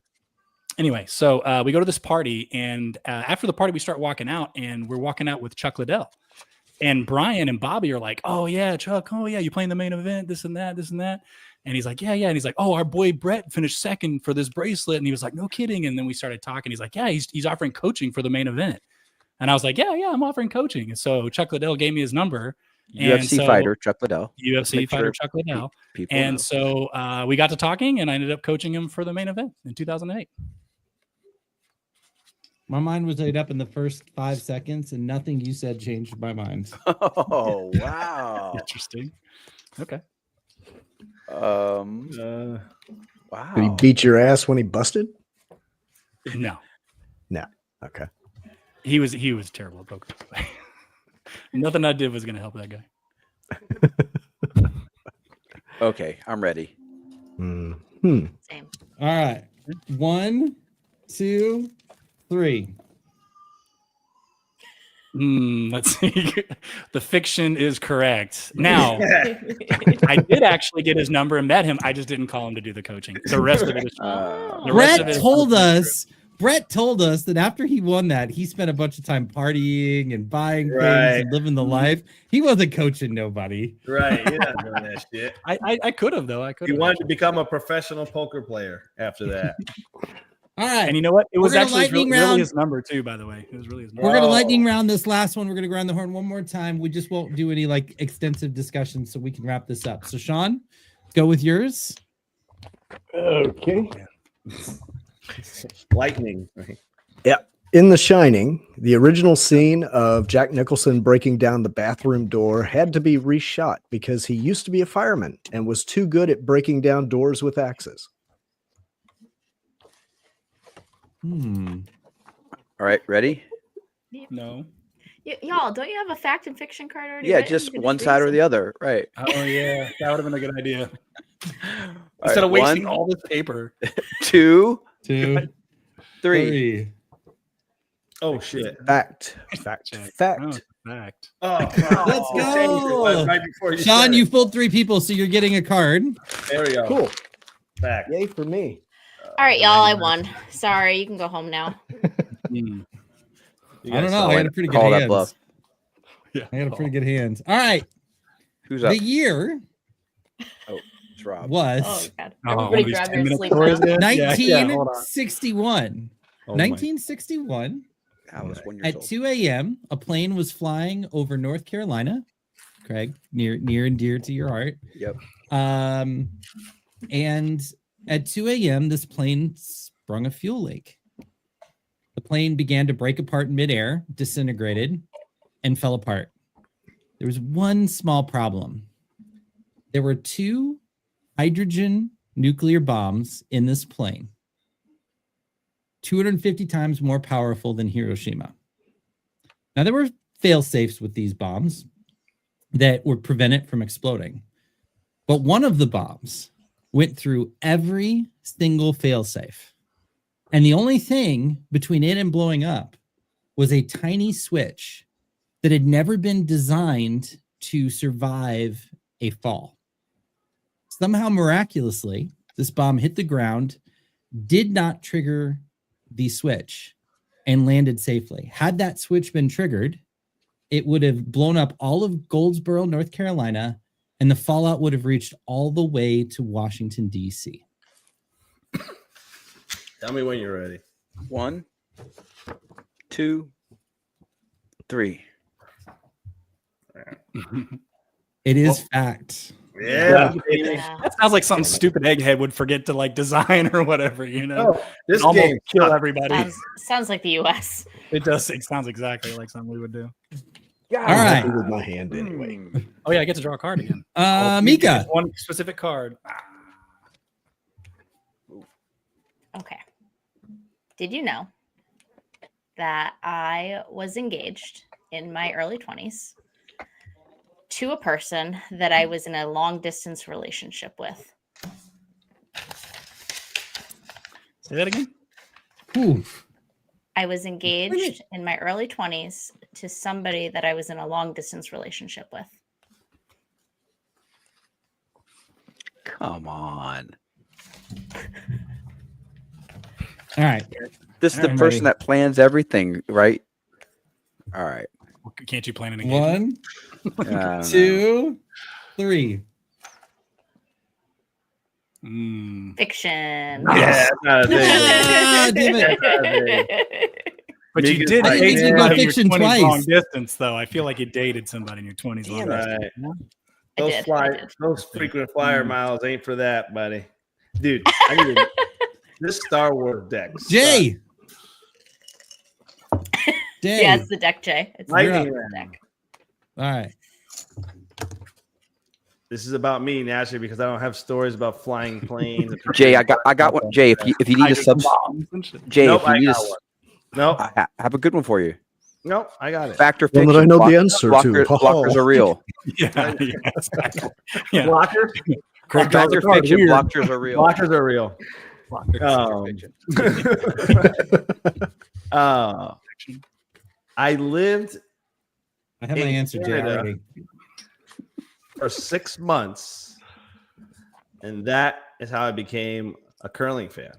Anyway, so we go to this party, and after the party, we start walking out, and we're walking out with Chuck Liddell. And Brian and Bobby are like, "Oh yeah, Chuck. Oh yeah, you playing the main event? This and that, this and that." And he's like, "Yeah, yeah." And he's like, "Oh, our boy Brett finished second for this bracelet." And he was like, "No kidding." And then we started talking. He's like, "Yeah, he's offering coaching for the main event." And I was like, "Yeah, yeah, I'm offering coaching." And so Chuck Liddell gave me his number. And
UFC
so-
fighter Chuck Liddell.
UFC
Make
fighter
sure
Chuck Liddell.
People know.
And so we got to talking, and I ended up coaching him for the main event in 2008.
My mind was laid up in the first 5 seconds, and nothing you said changed my mind.
Oh wow.
Interesting. Okay.
Wow.
Did he beat your ass when he busted?
No,
Okay.
he was terrible at poker. Nothing I did was going to help that guy.
Okay, I'm ready.
Hmm.
Same.
All right. 1, 2, 3.
Let's see. The fiction is correct. Now, I did actually get his number and met him. I just didn't call him to do the coaching. The rest of it is the rest of
Brett
it is
told us that after he won that, he spent a bunch of time partying and buying
Right.
things and living the life. He wasn't coaching nobody.
right? You're not doing that shit.
I could have though. I could
He
have.
wanted to become a professional poker player after that.
All right.
And you know what? It was
gonna
actually
lightning
really
round.
his number too. By the way, it was really his number.
We're gonna
Oh.
lightning round this last one. We're gonna go around the horn one more time. We just won't do any like extensive discussion, so we can wrap this up. So, Sean, go with yours.
Okay.
Lightning. Right?
In The Shining, the original scene of Jack Nicholson breaking down the bathroom door had to be reshot because he used to be a fireman and was too good at breaking down doors with axes.
All right, ready?
No.
Y'all, don't you have a fact and fiction card already?
Yeah,
written?
just
You could
one
read
side or
some.
the other. Right.
Oh yeah, that would have been a good idea.
All
Instead of
right,
wasting
1,
all this paper.
2,
2,
3.
Oh shit!
Fact.
Fact.
Fact.
Oh, fact.
Oh,
Let's go.
Right before you
Sean,
said
you
it.
fooled 3 people, so you're getting a card.
There we go.
Cool.
Fact.
Yay for me.
All right, y'all, I won. Sorry, you can go home now.
Hmm.
You
I don't
guys
know.
saw
I
it.
had a pretty good
Call that
hands.
bluff.
Yeah.
I had a pretty good hands. All right.
Who's up?
The year
It's Rob.
was
Oh god. Everybody
these
grab
10
your
minute
sleep
stories
now.
again? Yeah, hold on.
1961.
Oh my-
1961.
I was 1 year
At
old.
2 a.m., a plane was flying over North Carolina. Craig, near and dear to your heart.
Yep.
And at 2 a.m., this plane sprung a fuel leak. The plane began to break apart in midair, disintegrated, and fell apart. There was one small problem. There were 2 hydrogen nuclear bombs in this plane, 250 times more powerful than Hiroshima. Now, there were fail-safes with these bombs that would prevent it from exploding. But one of the bombs went through every single fail-safe. And the only thing between it and blowing up was a tiny switch that had never been designed to survive a fall. Somehow, miraculously, this bomb hit the ground, did not trigger the switch, and landed safely. Had that switch been triggered, it would have blown up all of Goldsboro, North Carolina, and the fallout would have reached all the way to Washington, D.C.
Tell me when you're ready.
1, 2, 3.
It is fact.
Yeah.
Yeah.
That sounds like something stupid Egghead would forget to like design or whatever, you know.
Oh, this
Almost
game
kill
sucks.
everybody.
Sounds like the U.S.
It does. It sounds exactly like something we would do.
All
I'm happy
right.
with my hand anyway.
Oh yeah, I get to draw a card again.
Mika.
One specific card.
Okay. Did you know that I was engaged in my early 20s to a person that I was in a long distance relationship with?
Say that again.
Ooh.
I was engaged in my early 20s to somebody that I was in a long distance relationship with.
Come on.
All right.
This is the
I'm
person
ready.
that plans everything, right? All right.
Can't you plan an engagement?
1, 2, 3.
Fiction.
Yeah, it's not a thing.
Ah, damn it.
But you
Mika's
did
like,
date
yeah,
somebody in your
fiction
20s
twice.
long distance, though. I feel like you dated somebody in your 20s long
Damn it.
distance.
Right.
I did.
Those frequent flyer miles ain't for that, buddy. Dude, I need this Star Wars deck.
Jay. Jay.
Yeah, it's the deck, Jay. It's the
Lightning
deck.
round.
All right.
This is about me naturally because I don't have stories about flying planes.
Jay, I got one. Jay, if you need a sub, Jay,
Nope,
if you
I
need a,
got one. Nope,
I have a good one for you.
nope, I got it.
Factor
One
fiction.
that I know the answer to.
Blockers are real.
Yeah, yeah, exactly. Yeah.
Blockers?
Craig draws a
Factor
card.
fiction.
Weird.
Blockers are real.
Blockers are real.
Fiction.
I lived
I have my
in
answer, Jay,
Canada
already.
for 6 months, and that is how I became a curling fan.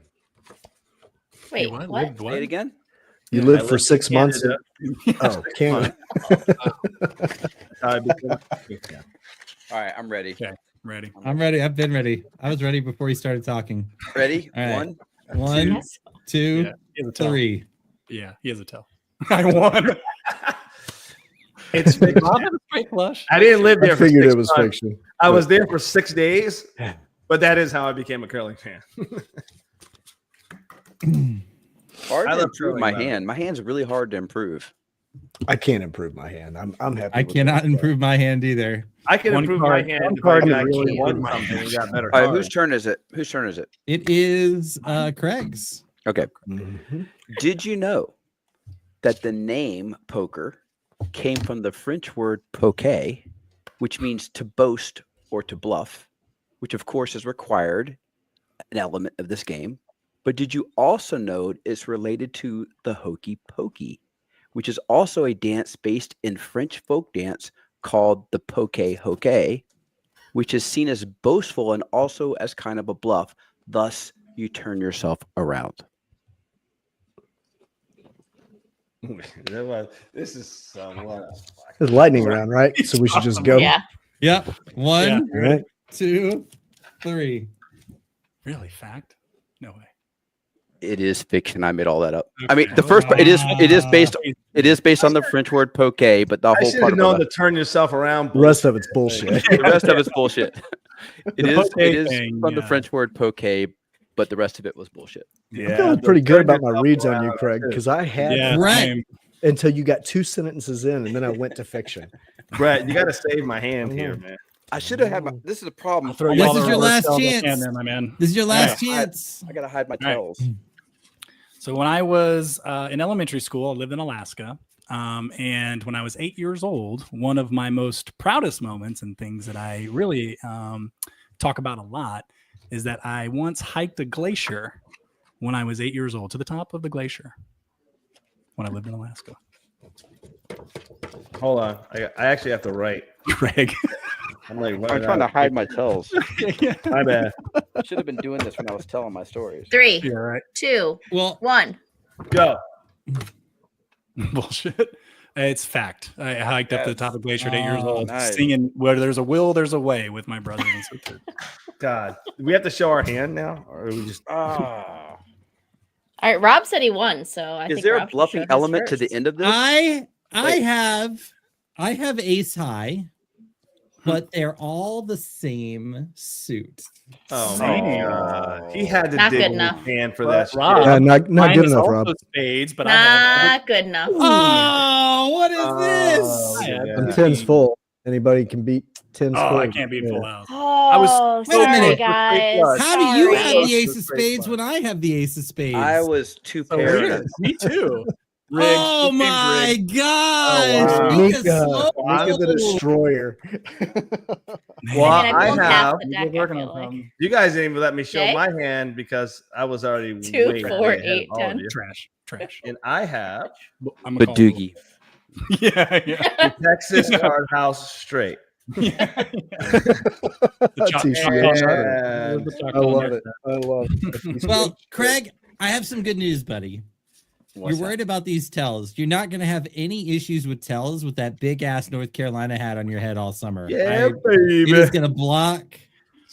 Wait,
What?
what?
Lived
Say it again.
You
I
lived for
lived
6
in
months.
Canada.
Oh, Canada.
That's how I became a curling fan.
All right, I'm ready.
Okay. Ready.
I'm ready. I've been ready. I was ready before you started talking.
Ready?
All right.
1,
1,
Yes.
2,
Yeah, he has a tell.
3.
Yeah, he has a tell. I won.
It's fiction.
Bob had a straight flush.
I didn't live there
I
for
figured
6
it was
months.
fiction.
I was there for 6 days, but that is how I became a curling fan.
Hard
I
to
love
improve
curling,
my
by the way.
hand. My hand's really hard to improve.
I can't improve my hand. I'm happy.
I
with
cannot
it.
improve my hand either.
I can
One
improve
card-
my hand
one
if
card
I
is
actually
really
won
good.
something and got better
All right,
cards.
whose turn is it? Whose turn is it?
It is Craig's.
Okay.
Mhm.
Did you know that the name poker came from the French word poker, which means to boast or to bluff, which of course is required an element of this game. But did you also know it's related to the hokey pokey, which is also a dance based in French folk dance called the poke hoke, which is seen as boastful and also as kind of a bluff. Thus, you turn yourself around.
This is somewhat.
It's lightning round, right? So we should just go.
Yeah.
Yep. 1,
All right.
2, 3.
Really? Fact? No way.
It is fiction. I made all that up.
Okay.
I mean, the first part, it is based on the French word poke, but the
I
whole
should
part
have
about
known to turn yourself around.
The rest of it's bullshit.
the rest of it's bullshit. It
The
is
poke
from the
thing,
French word poke, but the rest of it was bullshit.
I'm feeling pretty good about my reads on you,
around,
Craig,
too.
because I had
Yeah,
Right.
same.
until you got 2 sentences in, and then I went to fiction.
Brett, you got to save my hand here, man.
I should have had my. This is a problem.
I'll throw
This
you all
is
the
your
rubber
last
cells I
chance.
can there, my man.
This is your last
Yeah.
chance.
I gotta hide my
right.
tails.
So when I was in elementary school, I lived in Alaska. And when I was 8 years old, one of my most proudest moments and things that I really talk about a lot is that I once hiked a glacier when I was 8 years old to the top of the glacier when I lived in Alaska.
Hold on. I actually have to write.
Craig.
I'm like,
I'm trying to hide my tails.
My bad.
I should have been doing this when I was telling my stories.
3,
Yeah, right.
2,
Well,
1.
Go.
Bullshit. It's fact. I hiked up to the top of the glacier at 8 years old,
nice.
singing "Where There's a Will, There's a Way" with my brother and sister.
God. Do we have to show our hand now? Or are we just.
Ah.
All right, Rob said he won, so I
Is
think
there
Rob
a
should
bluffing
show his
element to the
first.
end of this?
I
Wait.
have ace high, but they're all the same suit.
Oh,
Same.
my God. He had to
Not
dig
good
in
enough.
his hand for that shit.
Rob,
Not
mine
good
is
enough,
also
Rob.
spades, but I have
Not good enough.
Oh, what is
Oh,
this?
yeah.
I'm 10's full. Anybody can beat 10's full.
Oh, I can't beat full house.
Oh,
was-
Wait a
sorry,
minute.
guys.
How do you have
Sorry.
the ace of spades when I have the ace of spades?
I was too
So
paired.
weird. Me too.
Oh
Rigged.
my
Rigged.
gosh!
wow.
Mika
Mika
slow.
the Destroyer.
Well,
I mean, I
I
pulled half
have.
the
We're
deck, I
working
feel
on
like.
some
You guys didn't even let me show
Jay?
my hand because I was already
2,
way
4,
ahead of
8,
all of
10.
you.
trash.
And I have
I'm
But
gonna call it-
Doogie.
Yeah.
the Texas Card House straight.
Yeah.
T-shirt.
Yeah.
I love it. I love it.
Well, Craig, I have some good news, buddy.
What's
You're worried about these tells. You're not going to have any issues with tells with that big ass North Carolina hat on your head all summer.
Yeah,
It
baby.
is going to block.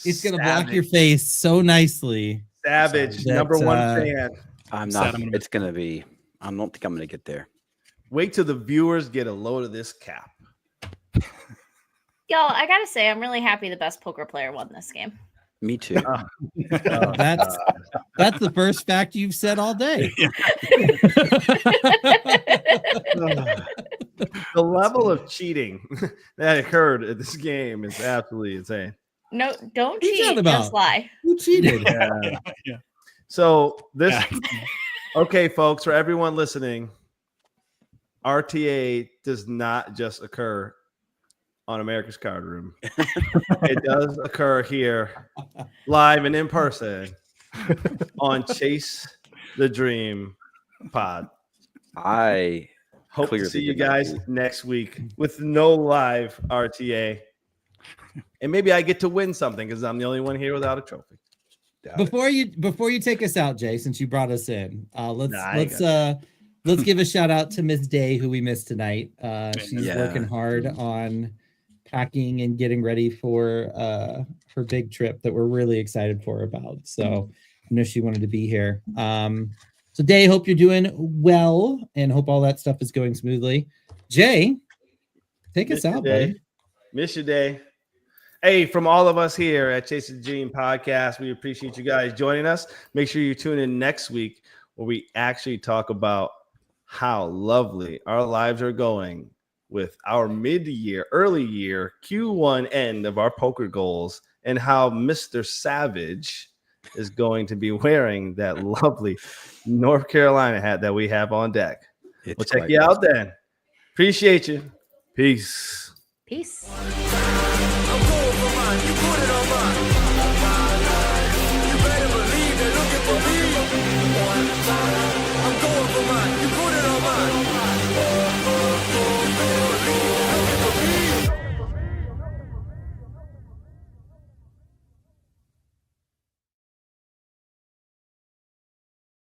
It's going to block your face so nicely.
Savage,
That,
number one
uh,
fan.
I'm
Sad
not.
I'm gonna
It's gonna be. I don't think I'm gonna get there.
Wait till the viewers get a load of this cap.
Y'all, I gotta say, I'm really happy the best poker player won this game.
Me too.
That's the first fact you've said all day.
The level of cheating that occurred at this game is absolutely insane.
No, don't
What are you
cheat,
talking
just
about?
lie.
Who cheated?
Yeah.
So this,
Yeah.
okay, folks, for everyone listening, RTA does not just occur on America's Card Room. It does occur here, live and in person, on Chase the Dream Pod.
I
Hope to
Clearly
see you
did not
guys
do.
next week with no live RTA. And maybe I get to win something because I'm the only one here without a trophy.
Before you take us out, Jay, since you brought us in, let's give a shout out to Miss Day, who we missed tonight. She's
Yeah.
working hard on packing and getting ready for her big trip that we're really excited for about. So I know she wanted to be here. So Day, hope you're doing well and hope all that stuff is going smoothly. Jay, take us out, buddy.
Miss your day. Hey, from all of us here at Chase the Dream Podcast, we appreciate you guys joining us. Make sure you tune in next week where we actually talk about how lovely our lives are going with our mid-year, early year, Q1 end of our poker goals and how Mr. Savage is going to be wearing that lovely North Carolina hat that we have on deck.
It's
We'll check
quite
you
nice.
out then. Appreciate you. Peace.
Peace.
I'm going for mine. You put it on mine.